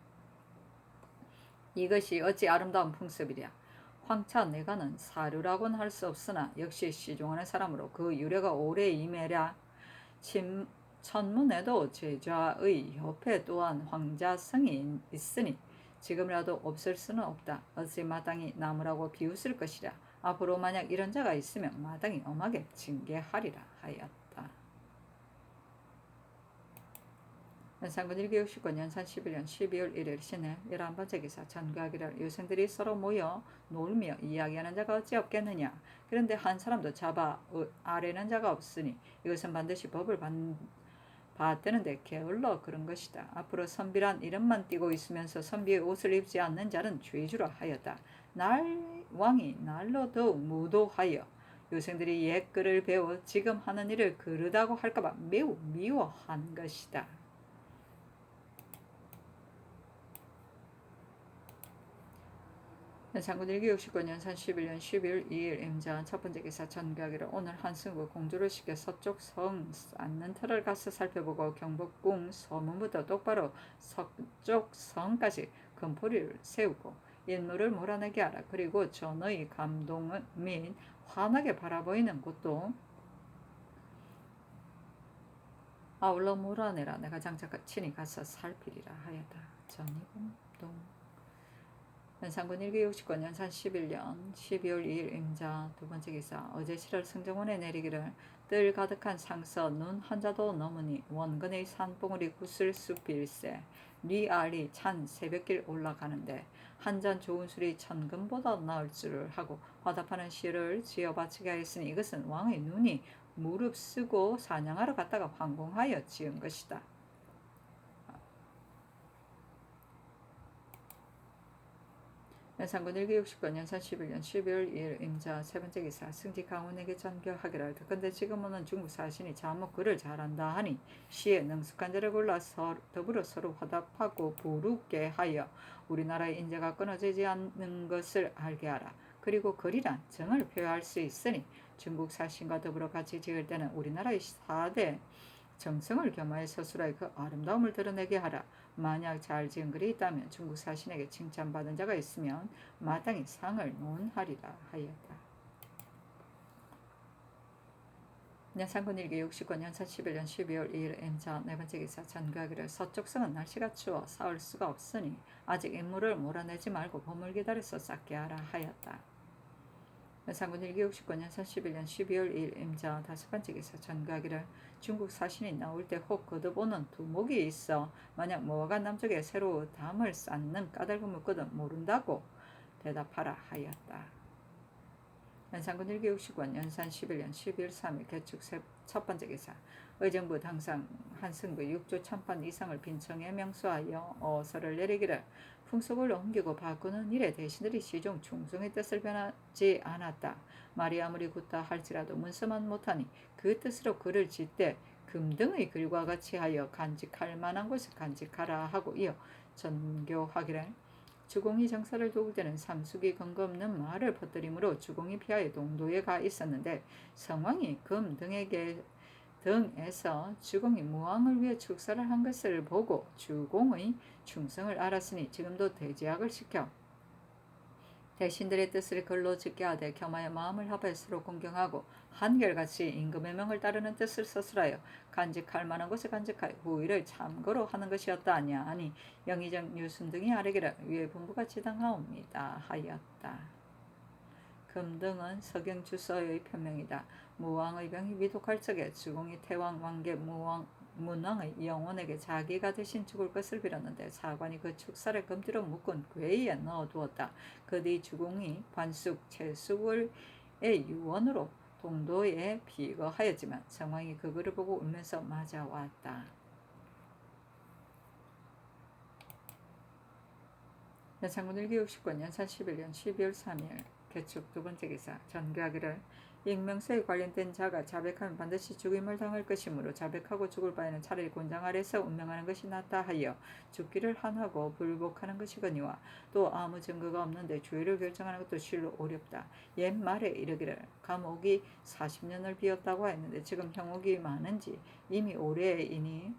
이것이 어찌 아름다운 풍습이랴. 황차 내가는 사류라고는 할 수 없으나 역시 시종하는 사람으로 그 유래가 오래 임해랴. 천문에도 제자의 옆에 또한 황자성이 있으니 지금이라도 없을 수는 없다. 어찌 마땅히 나무라고 비웃을 것이랴. 앞으로 만약 이런 자가 있으면 마땅히 엄하게 징계하리라 하였다. 연산군 1교 60권 연산 11년 12월 1일 신의 11번째 기사 전교하기를 유생들이 서로 모여 놀며 이야기하는 자가 어찌 없겠느냐. 그런데 한 사람도 잡아 아뢰는 자가 없으니 이것은 반드시 법을 봤다는데 게을러 그런 것이다. 앞으로 선비란 이름만 띠고 있으면서 선비의 옷을 입지 않는 자는 죄주라 하였다. 왕이 날로 더욱 무도하여 유생들이 옛 글을 배워 지금 하는 일을 그르다고 할까봐 매우 미워한 것이다. 장군 1969년 11년 12일 2일 임자한 첫 번째 기사 전개하기를 오늘 한승구 공주를 시켜 서쪽 성 쌓는 터를 가서 살펴보고 경복궁 서문부터 똑바로 서쪽 성까지 금포리를 세우고 인물을 몰아내게 하라. 그리고 전의 감동 및 환하게 바라보이는 곳도 아울러 몰아내라. 내가 장차 친히 가서 살피리라 하였다. 전이금동 연산군 1기69년 연산 11년 12월 2일 임자 두 번째 기사 어제 7월 승정원에 내리기를 뜰 가득한 상서 눈 한자도 넘으니 원근의 산봉우리 구슬 숲일세 리알이 찬 새벽길 올라가는데 한 잔 좋은 술이 천금보다 나을 줄을 하고 화답하는 시를 지어 바치게 하였으니 이것은 왕의 눈이 무릎 쓰고 사냥하러 갔다가 황공하여 지은 것이다. 연산군 1기69년 연산 11년 12월 2일 임자 세 번째 기사 승지 강원에게 전교하기를 듣건대 지금은 중국 사신이 자목 글을 잘한다 하니 시에 능숙한 자를 골라 더불어 서로 화답하고 부르게 하여 우리나라의 인재가 끊어지지 않는 것을 알게 하라. 그리고 글이란 정을 표현할 수 있으니 중국 사신과 더불어 같이 지을 때는 우리나라의 4대 정성을 겸하여 서술하여 그 아름다움을 드러내게 하라. 만약 잘 지은 글이 있다면 중국 사신에게 칭찬받은 자가 있으면 마땅히 상을 논하리라 하였다. 연산군 1기 69년 연산 11년 12월 2일 임자 네 번째 기사 전교하기를 서쪽성은 날씨가 추워 싸울 수가 없으니 아직 인물을 몰아내지 말고 봄을 기다려서 쌓게 하라 하였다. 연산군 1기 69년 연산 11년 12월 2일 임자 다섯 번째 기사 전교하기를 중국 사신이 나올 때 혹 거듭오는 두목이 있어 만약 모아가 남쪽에 새로 담을 쌓는 까닭을 묻거든 모른다고 대답하라 하였다. 연산군 1기 69년 연산 11년 12월 3일 개축 첫 번째 기사 의정부 당상 한승구 6조 1000판 이상을 빈청에 명수하여 어서를 내리기를 풍속을 옮기고 바꾸는 일에 대신들이 시종 충성의 뜻을 변하지 않았다. 말이 아무리 굳다 할지라도 문서만 못하니 그 뜻으로 글을 짓되 금등의 글과 같이 하여 간직할 만한 곳을 간직하라 하고 이어 전교하기를 주공이 정사를 도울 때는 삼숙이 근거 없는 말을 퍼뜨림으로 주공이 피하여 동도에 가 있었는데 성왕이 등에서 주공이 무왕을 위해 축사를 한 것을 보고 주공의 충성을 알았으니 지금도 대제학을 시켜 대신들의 뜻을 글로 짓게 하되 겸하여 마음을 합하여 서로 공경하고 한결같이 임금의 명을 따르는 뜻을 서술하여 간직할 만한 것을 간직하여 후일을 참고로 하는 것이었다 하냐 하니 영의정 유순 등이 아뢰기를 위에 분부가 지당하옵니다 하였다. 금등은 서경 주서의 편명이다. 무왕의 병이 위독할 적에 주공이 태왕 왕계 문왕의 영혼에게 자기가 대신 죽을 것을 빌었는데 사관이 그 축사를 금지로 묶은 궤에 넣어두었다. 그 뒤 주공이 관숙 채숙의 유언으로 동도에 비거하였지만 성왕이 그 글을 보고 울면서 맞아왔다. 연산군 1기 69년 연산 11년 12월 3일 개축 두 번째 기사 전교하기를 익명세에 관련된 자가 자백하면 반드시 죽임을 당할 것이므로 자백하고 죽을 바에는 차라리 곤장 아래서 운명하는 것이 낫다 하여 죽기를 한하고 불복하는 것이거니와 또 아무 증거가 없는데 죄를 결정하는 것도 실로 어렵다. 옛 말에 이르기를 감옥이 40년을 비었다고 했는데 지금 형옥이 많은지 이미 오래이니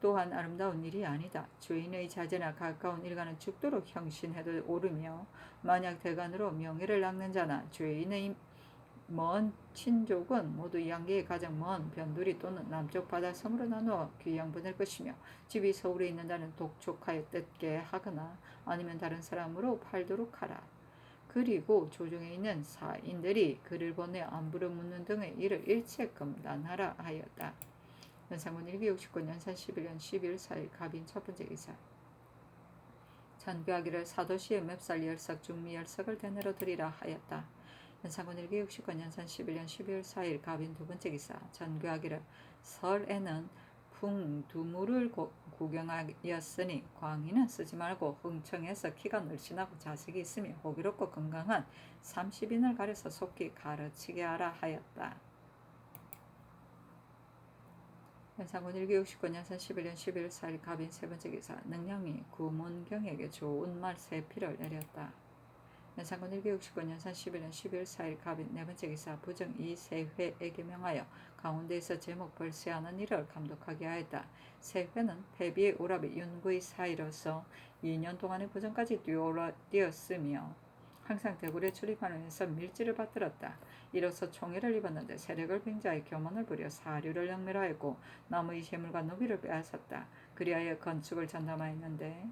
또한 아름다운 일이 아니다. 죄인의 자제나 가까운 일가는 죽도록 형신해도 옳으며 만약 대간으로 명예를 낚는 자나 죄인의 먼 친족은 모두 양계의 가장 먼 변두리 또는 남쪽 바다 섬으로 나누어 귀양 보낼 것이며 집이 서울에 있는 자는 독촉하여 뜯게 하거나 아니면 다른 사람으로 팔도록 하라. 그리고 조정에 있는 사인들이 그를 보내 안부를 묻는 등의 일을 일체 금단하라 하였다. 연산군 1기 69년 연산 11년 12월 4일 갑인 첫 번째 기사 전교하기를 사도시의 맵살 열석 중미 열석을 대내로 드리라 하였다. 연산군 1기 69년 연산 11년 12월 4일 갑인 두 번째 기사 전교하기를 설에는 흥두무를 구경하였으니 광희는 쓰지 말고 흥청해서 키가 늘씬하고 자색이 있으며 호기롭고 건강한 30인을 가려서 속히 가르치게 하라 하였다. 연산군 1969년 연산 11년 11월 4일 갑인 세 번째 기사 능령이 구문경에게 좋은 말 세 피를 내렸다. 연산군 1969년 연산 11년 12월 4일 갑인 네 번째 기사 부정 이 세회에게 명하여 가운데에서 제목 벌새하는 일을 감독하게 하였다. 세회는 패비의 오라비 윤구의 사이로서 2년 동안의 부정까지 뛰었으며 항상 대굴에 출입하면서 밀지를 받들었다. 이로써 총애를 입었는데 세력을 빙자해 교만을 부려 사류를 영멸하였고 나무의 재물과 노비를 빼앗았다. 그리하여 건축을 전담하였는데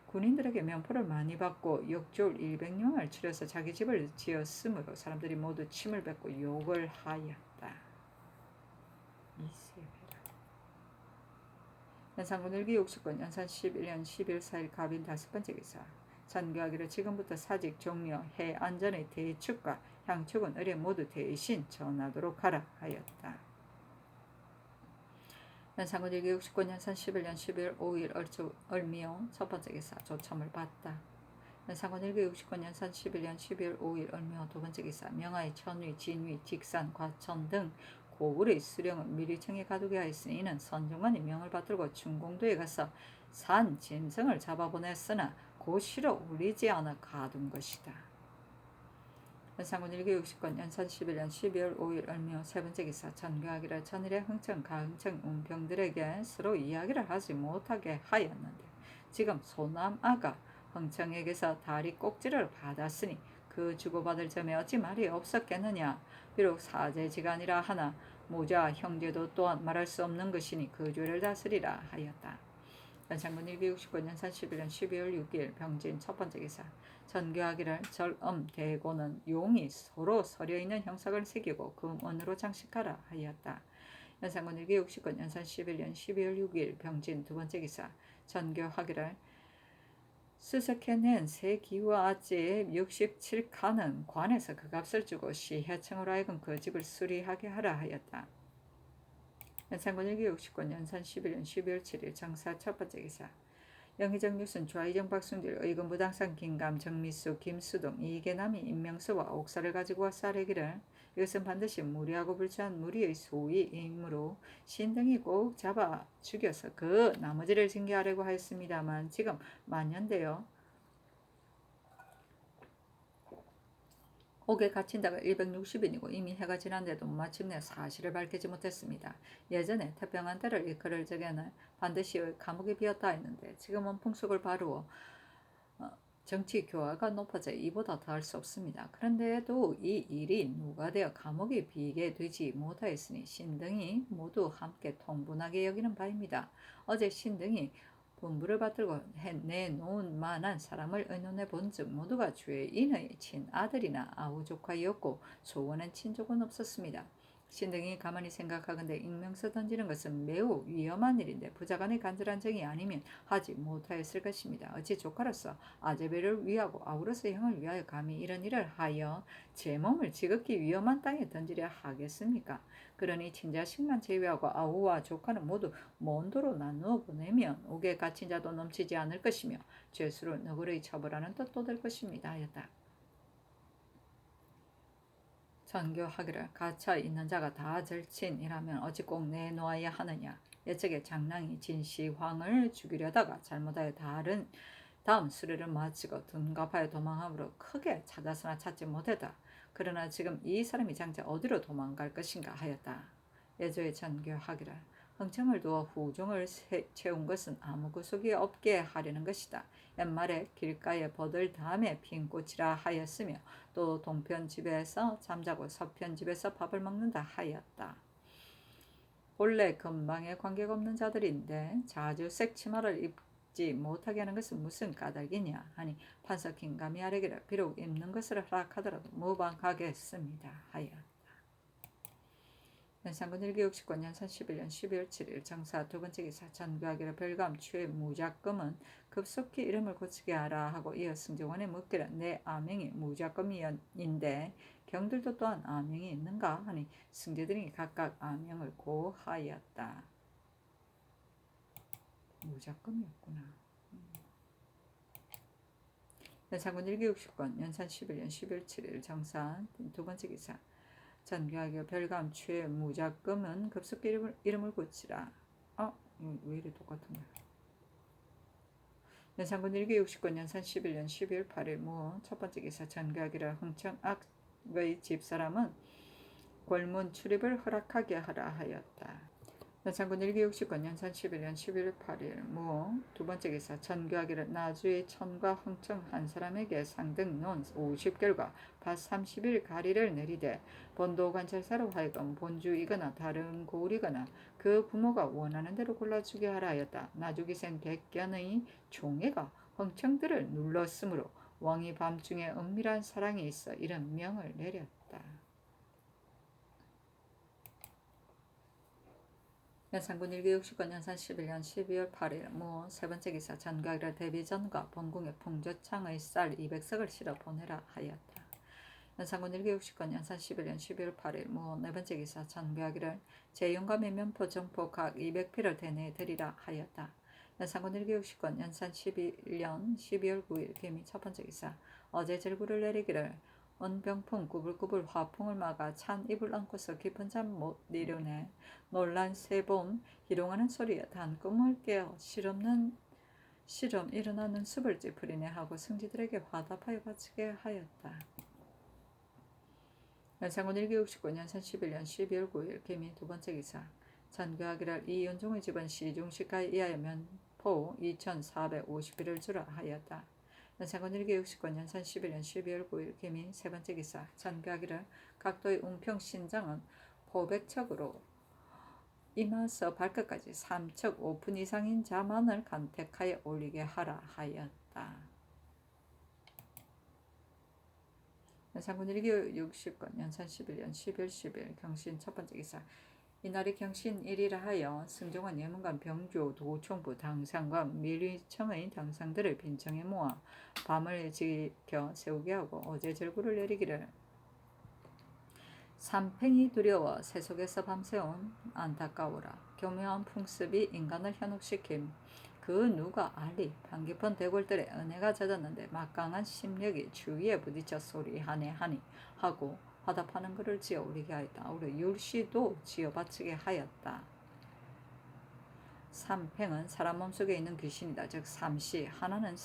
군인들에게 면포를 많이 받고 역졸 100명을 추려서 자기 집을 지었으므로 사람들이 모두 침을 뱉고 욕을 하였다. 이세회라. 연산군 1969년 연산 11년 11월 4일 갑인 다섯 번째 기사 전교하기를 지금부터 사직 종료 해 안전의 대축과 향축은 을에 모두 대신 전하도록 하라 하였다. 연산군 1969년 연산 11년 11월 5일 을미오 첫 번째 기사 조참을 받다. 연산군 1969년 연산 11년 12월 5일 을미오 두 번째 기사 명하의 천위, 진위, 직산, 과천 등 고을의 수령을 미리 청에 가두게 하였으니 이는 선종관이 명을 받들고 중공도에 가서 산 짐승을 잡아보냈으나 고시로 울리지 않아 가둔 것이다. 연산군 1969년 연산 11년 12월 5일 을미오 세 번째 기사 전교하기를 전일의 흥청, 가흥청, 운평들에게 서로 이야기를 하지 못하게 하였는데 지금 소남아가 흥청에게서 다리 꼭지를 받았으니 그 주고받을 점에 어찌 말이 없었겠느냐. 비록 사제지간이라 하나 모자 형제도 또한 말할 수 없는 것이니 그 죄를 다스리라 하였다. 연산군 1969년 연산 11년 12월 6일 병진 첫 번째 기사 전교하기를 대고는 용이 서로 서려있는 형상을 새기고 금은으로 장식하라 하였다. 연산군 1969년 연산 11년 12월 6일 병진 두 번째 기사 전교하기를 스석해낸 새 기와 아찌 67칸은 관에서 그 값을 주고 시해청으로 하여금 그 집을 수리하게 하라 하였다. 연산군 1969년 연산 11년 12월 7일 정사 첫 번째 기사 영의정 유순 좌의정 박순길 의금 부당상 김감 정미수 김수동 이계남이 임명수와 옥사를 가지고 와서 아뢰기를 이것은 반드시 무리하고 불쾌한 무리의 소위이므로 신등이 꼭 잡아 죽여서 그 나머지를 징계하려고 하였습니다만 지금 만년되어 옥에 갇힌 자가 160인이고 이미 해가 지난데도 마침내 사실을 밝히지 못했습니다. 예전에 태평한 때를 일컬을 적에는 반드시 감옥이 비었다 했는데 지금은 풍속을 바루어 정치 교화가 높아져 이보다 더할 수 없습니다. 그런데도 이 일이 누가 되어 감옥이 비게 되지 못하였으니 신등이 모두 함께 통분하게 여기는 바입니다. 어제 신등이 분부를 받들고 내놓은 만한 사람을 의논해 본즉 모두가 죄인의 친아들이나 아우조카이었고 소원한 친족은 없었습니다. 신등이 가만히 생각하건대 익명서 던지는 것은 매우 위험한 일인데 부자간의 간절한 정이 아니면 하지 못하였을 것입니다. 어찌 조카로서 아제베를 위하고 아우로서 형을 위하여 감히 이런 일을 하여 제 몸을 지극히 위험한 땅에 던지려 하겠습니까? 그러니 친자식만 제외하고 아우와 조카는 모두 먼 도로 나누어 보내면 옥에 갇힌 자도 넘치지 않을 것이며 죄수를 너그러이 처벌하는 뜻도 될 것입니다 하였다. 전교하기를 갇혀 있는 자가 다 절친이라면 어찌 꼭 내놓아야 하느냐. 예측에 장랑이 진시황을 죽이려다가 잘못하여 다음 수레를 마치고 둔갑하여 도망함으로 크게 찾았으나 찾지 못했다. 그러나 지금 이 사람이 장차 어디로 도망갈 것인가 하였다. 예조의 전교하기를 흥청을 두어 후종을 채운 것은 아무 구속이 없게 하려는 것이다. 옛말에 길가에 버들 다음에 핀 꽃이라 하였으며 또 동편 집에서 잠자고 서편 집에서 밥을 먹는다 하였다. 본래 건방에 관계가 없는 자들인데 자주 색치마를 입지 못하게 하는 것은 무슨 까닭이냐 하니 판서 김감이 아뢰기를 비록 입는 것을 허락하더라도 무방하겠습니다 하였다. 연산군 1969년 연산 11년 12월 7일 정사 두 번째 기사 전교하기를 별감 취의 무작금은 급속히 이름을 고치게 하라 하고 이어 승정원에 묻기를 내 아명이 무작금인데 경들도 또한 아명이 있는가 하니 승제들이 각각 아명을 고하였다. 무작금이었구나. 연산군 1기60권 연산 11년 12월 7일 정산 두 번째 기사 전교하교 별감 최 무작금은 급속히 이름을 고치라. 왜 이래 똑같은 거야. 연산군 1기60권 연산 11년 12월 8일 무 첫 번째 기사 전교하기라 흥청악의 집사람은 골문 출입을 허락하게 하라 하였다. 연산군 1기60권 연산 11년 11월 8일 무 두 번째 기사 전교하기를 나주의 천과 흥청 한 사람에게 상등 논 50결과 밭 30일 가리를 내리되 본도 관찰사로 하여금 본주이거나 다른 고을이거나 그 부모가 원하는 대로 골라주게 하라 하였다. 나주기생 백견의 종애가 흥청들을 눌렀으므로 왕이 밤중에 은밀한 사랑이 있어 이런 명을 내렸다. 연산군 1기60권 연산 11년 12월 8일 무 세 번째 기사 전가기라 대비전과 본궁에 풍조창의 쌀 200석을 실어 보내라 하였다. 연산군 1기60권 연산 11년 12월 8일 무 네 번째 기사 전가기를 제용감의 면포 정포 각 200피를 대내에 드리라 하였다. 연산군 1기60권 연산 11년 12월 9일 개미 첫 번째 기사 어제 절구를 내리기를 은병풍 꾸불꾸불 화풍을 막아 찬 입을 얹고서 깊은 잠 못 이루네. 놀란 새봄 희롱하는 소리에 단 꿈을 깨어 실험 일어나는 숲을 찌푸리네 하고 승지들에게 화답하여 바치게 하였다. 연산군 1기69 년산 11년 12월 9일 개미 두 번째 기사 전교하기를 이윤종의 집은 시중시가에 의하여 면포 2450일을 주라 하였다. 연산군 1기69 년산 11년 12월 9일 개미 세 번째 기사 전교하기를 각도의 웅평신장은 포백척으로 이마서 발끝까지 3척 5푼 이상인 자만을 간택하여 올리게 하라 하였다. 연산군 1기60권 연산 11년 12월 10일 경신 첫 번째 기사 이날이 경신 1일이라 하여 승정원 예문관 병조 도총부 당상관 밀위청의 당상들을 빈청에 모아 밤을 지켜 세우게 하고 어제 절구를 내리기를 삼팽이 두려워 세속에서 밤새운 안타까워라. 교묘한 풍습이 인간을 현혹시킴. 그 누가 알리 반깊은 대궐들의 은혜가 젖었는데 막강한 심력이 주위에 부딪혀 소리하네 하니 하고 화답하는 글을 지어 올리게 하였다. 아우러 율시도 지어 바치게 하였다. 삼팽은 사람 몸속에 있는 귀신이다. 즉 삼시 하나는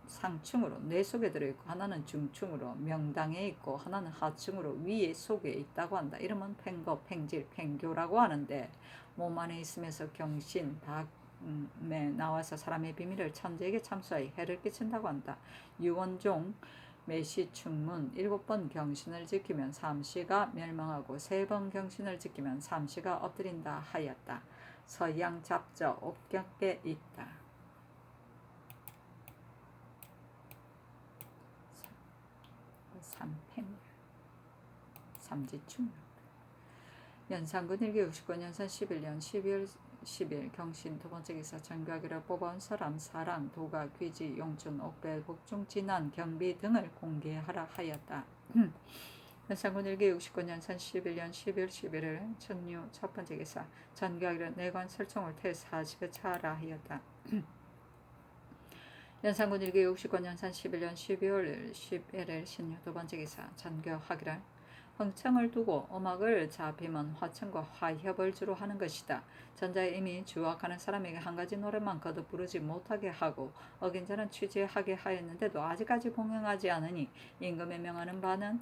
상충으로 뇌 속에 들어있고 하나는 중충으로 명당에 있고 하나는 하충으로 위에 속에 있다고 한다. 이름은 팽거, 팽질, 팽교라고 하는데 몸 안에 있으면서 경신, 닭에 나와서 사람의 비밀을 천재에게 참수하여 해를 끼친다고 한다. 유원종 매시충문 7번 경신을 지키면 삼시가 멸망하고 3번 경신을 지키면 삼시가 엎드린다 하였다. 서양 잡저 옥격에 있다. 삼팽 삼지충 연산군 1기69 년산 11년 12월 10일 경신 두 번째 기사 전교하기를 뽑아온 사람 사랑 도가 귀지 용춘 옥배 복중 진안 경비 등을 공개하라 하였다. 연산군 1기69 년산 11년 12월 11일 천류 첫 번째 기사 전교하기를 내관 설총을 태 40여 차하라 하였다. 연산군 1기69 년산 11년 12월 11일 신유 두 번째 기사 전교하기를 흥청을 두고 음악을 잡히면 화청과 화협을 주로 하는 것이다. 전자에 이미 주악하는 사람에게 한 가지 노래만 거듭 부르지 못하게 하고 어긴 자는 취재하게 하였는데도 아직까지 봉행하지 않으니 임금에 명하는 바는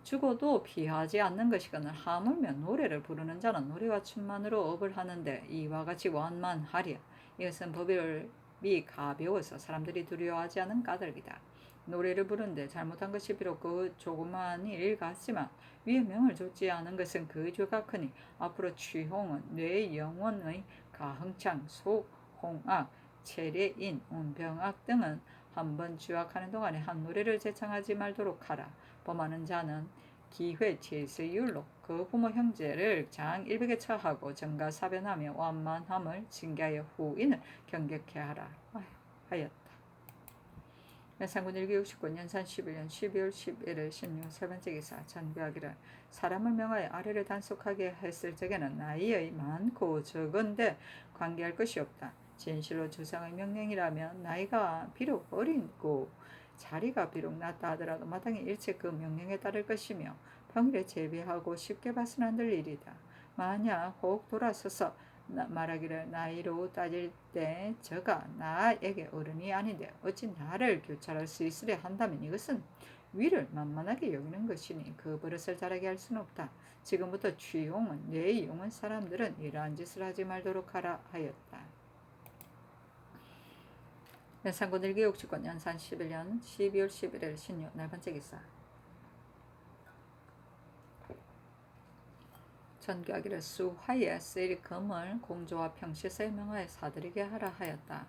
죽어도 피하지 않는 것이거늘 하물며 노래를 부르는 자는 노래와 춤만으로 업을 하는데 이와 같이 원만하랴. 이것은 법이 가벼워서 사람들이 두려워하지 않은 까닭이다. 노래를 부르는데 잘못한 것이 비록 그 조그마한 일 같지만 위에 명을 줬지 않은 것은 그 죄가 크니 앞으로 취홍은 뇌 영혼의 가흥창, 속, 홍악, 체례인, 운병악 등은 한번 주악하는 동안에 한 노래를 재창하지 말도록 하라. 범하는 자는 기회 제수율로 그 부모 형제를 장 100에 처하고 정가사변하며 완만함을 징계하여 후인을 경격해 하라 하였다. 연산군 1기69 년산 11년 12월 11일 16 세 번째 기사 전교하기를 사람을 명하여 아래를 단속하게 했을 적에는 나이의 많고 적은데 관계할 것이 없다. 진실로 주상의 명령이라면 나이가 비록 어리고 자리가 비록 낮다 하더라도 마땅히 일찍 그 명령에 따를 것이며 평일에 제비하고 쉽게 봐서는 안 될 일이다. 만약 혹 돌아서서 말하기를 나이로 따질 때 저가 나에게 어른이 아닌데 어찌 나를 교찰할 수 있으려 한다면 이것은 위를 만만하게 여기는 것이니 그 버릇을 자라게 할 수는 없다. 지금부터 취용은 내 용은 사람들은 이러한 짓을 하지 말도록 하라 하였다. 연산군 일기 69년 연산 11년 12월 11일 신유 네 번째 기사. 전교하기를 수화에 쓰일 금을 공조와 평시세에 명하여 사들이게 하라 하였다.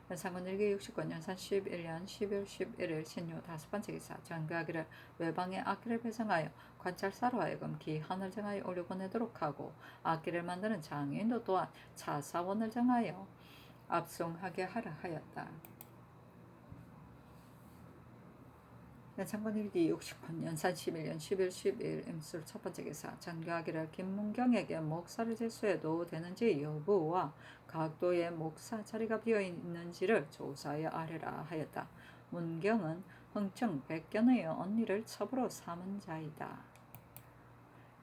연산군 일기 69년 연산 11년 12월 11일 신유 다섯 번째 기사. 전교하기를 외방에 악기를 배정하여 관찰사로 하여금 기한을 정하여 올려보내도록 하고 악기를 만드는 장인도 또한 차사원을 정하여 압송하게 하라 하였다. 연산군 일기 69년 연산 11년 11월 10일 임술 첫 번째 기사. 전교하기를 김문경에게 목사를 제수해도 되는지 여부와 각도의 목사 자리가 비어있는지를 조사하여 아뢰라 하였다. 문경은 흥청 백견의 언니를 첩으로 삼은 자이다.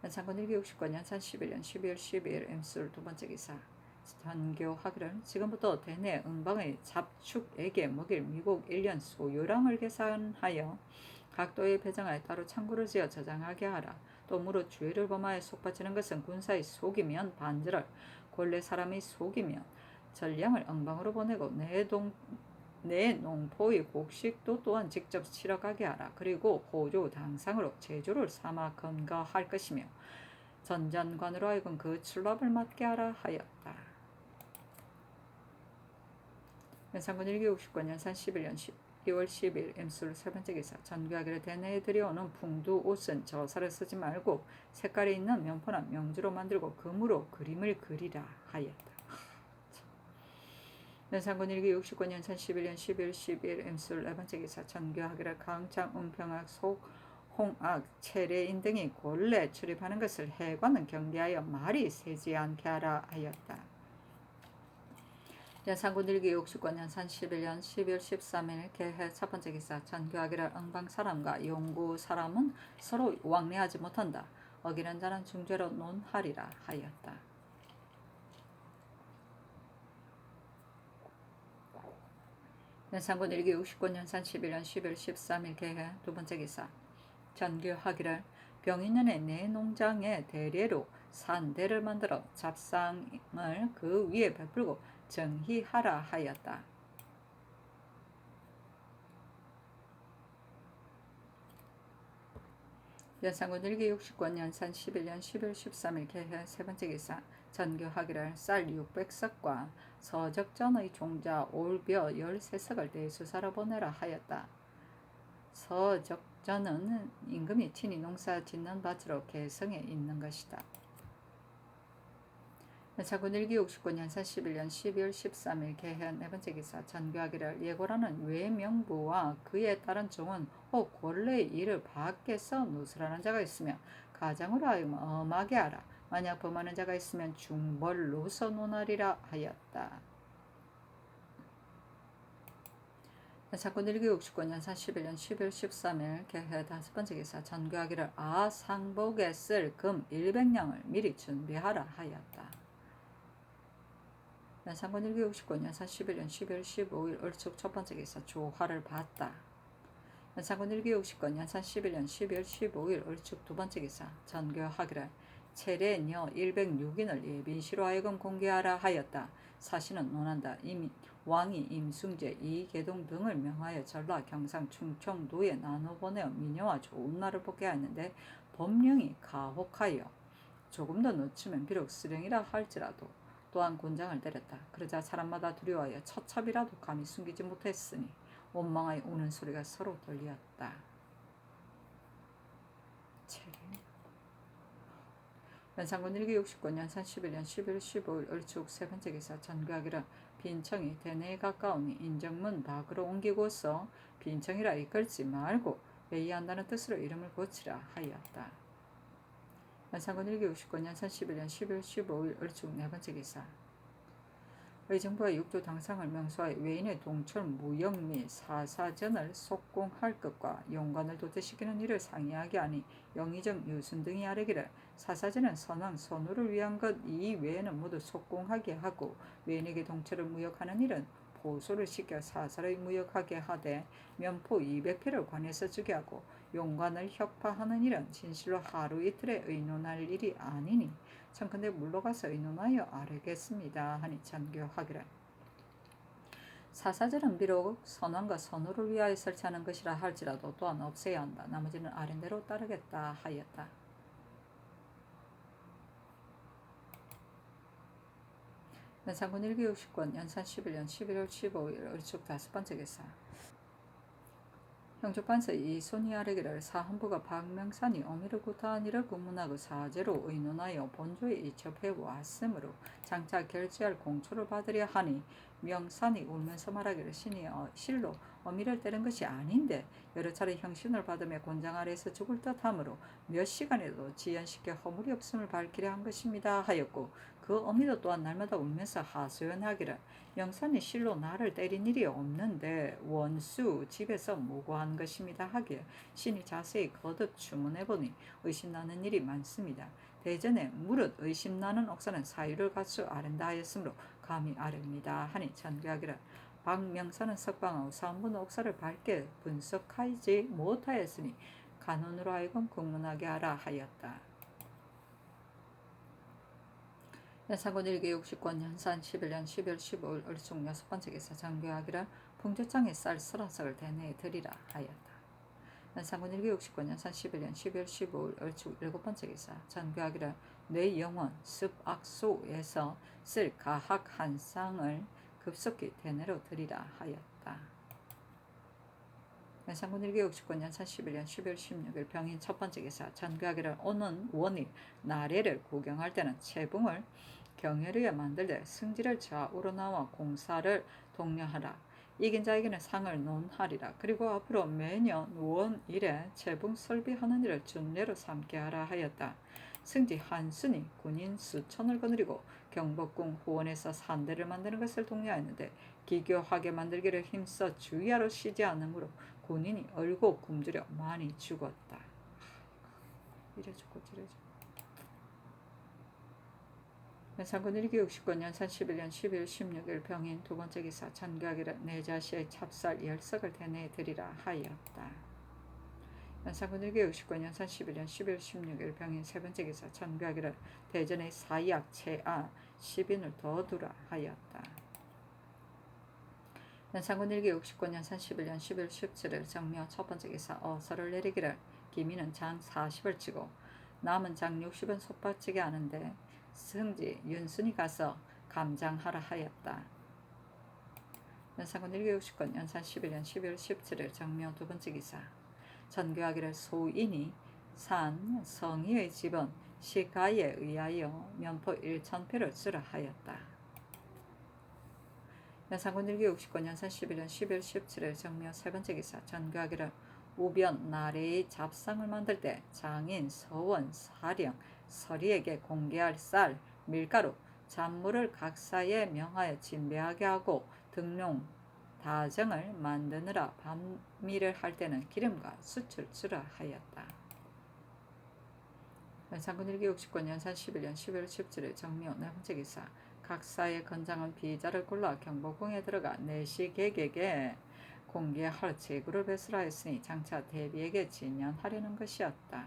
연산군 일기 69년 연산 11년 12월 12일 임술 두 번째 기사. 전교하기를 지금부터 대내 응방의 잡축에게 먹일 미국 1년 소요량을 계산하여 각도에 배정하여 따로 창구를 지어 저장하게 하라. 또 무릇 주의를 범하여 속바치는 것은 군사의 속이면 반절을, 본래 사람의 속이면 전량을 응방으로 보내고 내 농포의 곡식도 또한 직접 치러 가게 하라. 그리고 호조 당상으로 제조를 삼아 건거할 것이며 전전관으로 하여금 그 출납을 맡게 하라 하였다. 연산군 일기 69년 연산 11년 12월 10일 임술 세 번째 기사. 전교하기를 대내에 들여오는 풍두 옷은 저사를 쓰지 말고 색깔이 있는 명포나 명주로 만들고 금으로 그림을 그리라 하였다. 연산군 일기 69년 연산 11년 12월 10일 임술 네 번째 기사. 전교하기를 강창, 은평악, 홍악, 체례인 등이 본래 출입하는 것을 해관은 경계하여 말이 새지 않게 하라 하였다. 연산군 일기 69년 연산 11년 12월 13일 개해 첫 번째 기사. 전교하기를 응방 사람과 용구 사람은 서로 왕래하지 못한다. 어기는 자는 중죄로 논하리라 하였다. 연산군 일기 69년 연산 11년 12월 13일 개해 두 번째 기사. 전교하기를 병인년에 내 농장에 대례로 산대를 만들어 잡상을 그 위에 베풀고 정희하라 하였다. 연산군 일기 69년 연산 11년 12월 13일 개해 세 번째 기사. 전교하기를 쌀 600석과 서적전의 종자 올벼 13석을 대수사로 보내라 하였다. 서적전은 임금이 친히 농사 짓는 밭으로 개성에 있는 것이다. 연산군 일기 69년 연산 11년 12월 13일 개해 네 번째 기사. 전교하기를 예고라는 외명부와 그에 따른 종은 혹 원래의 일을 밖에서 누설하는 자가 있으면 가장으로 하여금 엄하게 하라. 만약 범하는 자가 있으면 중벌로서 논하리라 하였다. 연산군 일기 69년 연산 11년 12월 13일 개해 다섯 번째 기사. 전교하기를 상복에 쓸 금 100냥을 미리 준비하라 하였다. 연산군 일기 69년 연산 11년 12월 15일 을축 첫 번째 기사. 조화를 봤다. 연산군 일기 69년 연산 11년 12월 15일 을축 두 번째 기사. 전교하기를 체례녀 106인을 예빈시로 하여금 공개하라 하였다. 사신은 논한다. 왕이 임승제, 이계동 등을 명하여 전라, 경상, 충청, 도에 나눠보내어 미녀와 좋은 날을 보게 하였는데 법령이 가혹하여 조금 더 늦추면 비록 수령이라 할지라도 또한 곤장을 때렸다. 그러자 사람마다 두려워하여 처첩이라도 감히 숨기지 못했으니 원망하여 우는 소리가 서로 들렸다. 연산군 일기 69년 연산 11년 11월 15일 을축 세 번째 기사. 전교하기를 빈청이 대내에 가까우니 인정문 밖으로 옮기고서 빈청이라 이끌지 말고 회의한다는 뜻으로 이름을 고치라 하였다. 연산군 일기 69년 연산 11년 12월 15일 을축 네 번째 기사. 의정부가 육조 당상을 명수하여 외인의 동출 무역 및 사사전을 속공할 것과 용관을 도태시키는 일을 상의하게 하니 영의정 유순 등이 아뢰기를 사사전은 선왕 선우를 위한 것 이외에는 모두 속공하게 하고 외인에게 동출을 무역하는 일은 보소를 시켜 사사를 무역하게 하되 면포 200표를 관해서 주게 하고 용관을 혁파하는 일은 진실로 하루 이틀에 의논할 일이 아니니 청컨대 물러가서 의논하여 아뢰겠습니다 하니 전교하기를 사사절은 비록 선왕과 선우를 위하여 설치하는 것이라 할지라도 또한 없애야 한다. 나머지는 아랜대로 따르겠다 하였다. 연산군 1기 60권 연산 11년 11월 15일 을축 5번째 기사 형조판서 이손이 아뢰기를 사헌부가 박명산이 어미를 구타한 일을 구문하고 사제로 의논하여 본조에 이첩해 왔으므로 장차 결제할 공초를 받으려 하니 명산이 울면서 말하기를 신이 실로 어미를 때린 것이 아닌데 여러 차례 형신을 받으며 곤장 아래에서 죽을 듯하므로 몇 시간에도 지연시켜 허물이 없음을 밝히려 한 것입니다 하였고 그 어미도 또한 날마다 울면서 하소연하기를 명산이 실로 나를 때린 일이 없는데 원수 집에서 무고한 것입니다 하기에 신이 자세히 거듭 주문해보니 의심나는 일이 많습니다. 대전에 무릇 의심나는 옥사는 사유를 갖추 아랜다 하였으므로 감히 아뢰입니다 하니 전개하기를 박명산은 석방하고 사헌부는 옥사를 밝게 분석하지 못하였으니 간언으로 하여금 국문하게 하라 하였다. 연산군 1기 60권 연산 11년 12월 15일 을충 6번째 기사 장교하기를 풍조장에 쌀 30석을 대내에 드리라 하였다. 연산군 1기 60권 연산 11년 12월 15일 을충 7번째 기사 장교하기를 내 영혼 습악소에서 쓸 가학 한 쌍을 급속히 대내로 드리라 하였다. 연산군 1기 60권 연산 11년 12월 16일 병인 첫번째 기사 전교하기를 오는 원일 나래를 구경할 때는 채붕을 경혈위에 만들되 승지를 좌우로 나와 공사를 독려하라. 이긴 자에게는 상을 논하리라. 그리고 앞으로 매년 원일에 채붕 설비하는 일을 준례로 삼게 하라 하였다. 승지 한순이 군인 수천을 거느리고 경복궁 후원에서 산대를 만드는 것을 독려하였는데 기교하게 만들기를 힘써 주의하러 쉬지 않으므로 군인이 얼고 굶주려 많이 죽었다. 이래 죽고 저래 죽고. 연산군 1기 60권 연산 11년 12월 16일 병인 두번째 기사 전교하기를 내 자시의 찹쌀 10석을 대내에 드리라 하였다. 연산군 1기 60권 연산 11년 12월 16일 병인 세번째 기사 전교하기를 대전의 사약 채아 10인을 더 두라 하였다. 연산군 1기 60권 연산 11년 12월 17일 정묘 첫번째 기사 어서를 내리기를 기민은 장 40을 치고 남은 장 60은 솥받치게 하는데 승지 윤순이 가서 감장하라 하였다. 연산군 1기 60권 연산 11년 12월 17일 정묘 두번째 기사 전교하기를 소인이 산 성의의 집은 시가에 의하여 면포 1,000표를 주라 하였다. 연산군 1기 60권 연산 11년 12월 17일 정묘 세번째 기사 전교하기를 우변 나래의 잡상을 만들 때 장인, 서원, 사령, 서리에게 공개할 쌀, 밀가루, 잡물을 각사에 명하여 진배하게 하고 등용, 다정을 만드느라 반미를 할 때는 기름과 숯을 주라 하였다. 연산군 1기 60권 연산 11년 12월 17일 정묘 네번째 기사 각사의 건장은 비자를 골라 경복궁에 들어가 내시객에게 공개할 제구를 배설하였으니 장차 대비에게 진연하려는 것이었다.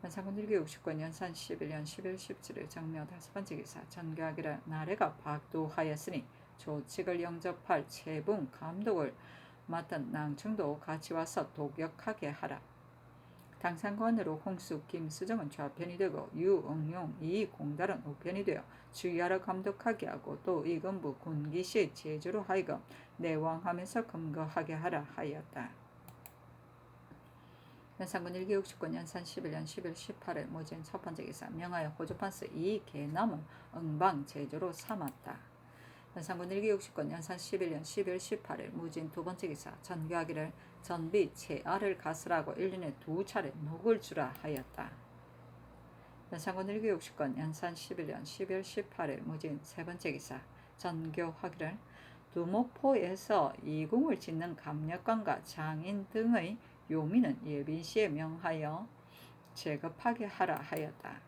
연산군 1기 60권 연산 11년 11월 17일 정묘 다섯번째 기사 전교하기를 나래가 박두하였으니 조칙을 영접할 채붕 감독을 맡은 낭충도 같이 와서 독역하게 하라. 당상관으로 홍숙, 김수정은 좌편이 되고 유응용, 이공달은 우편이 되어 주의하러 감독하게 하고 또 이금부 군기시 제주로 하여금 내왕하면서 검거하게 하라 하였다. 연산군 1기 60권 연산 11년 11월 18일 모진 첫번째 기사 명하여 호조판서 이계남을 응방 제주로 삼았다. 연산군 1기 60권 연산 11년 12월 18일 무진 두번째 기사 전교하기를 전비 채아를 가스라고 1년에 2차례 녹을 주라 하였다. 연산군 1기 60건 연산 11년 12월 18일 무진 세 번째 기사 전교하기를 두목포에서 이궁을 짓는 감력관과 장인 등의 요민은 예빈씨에 명하여 제급하게 하라 하였다.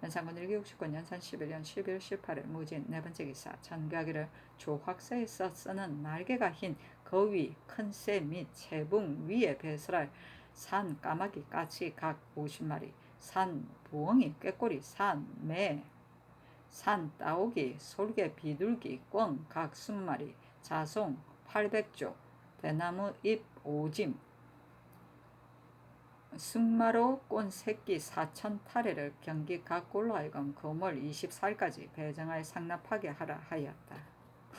연산군 1기 60건 연산 11년 12월 18일 무진 네 번째 기사 전교하기를 조각서에서 쓰는 날개가 흰 거위, 큰 새 및 채붕 위에 배설할 산 까마귀 까치 각 50마리, 산 부엉이 꾀꼬리, 산 매, 산 따오기, 솔개 비둘기, 꿩 각 20마리, 자송 800조, 대나무 잎 5짐, 승마로 꼰 새끼 4,000타래를 경기 각 골로 하여금 금월 24일까지 배정하여 상납하게 하라 하였다.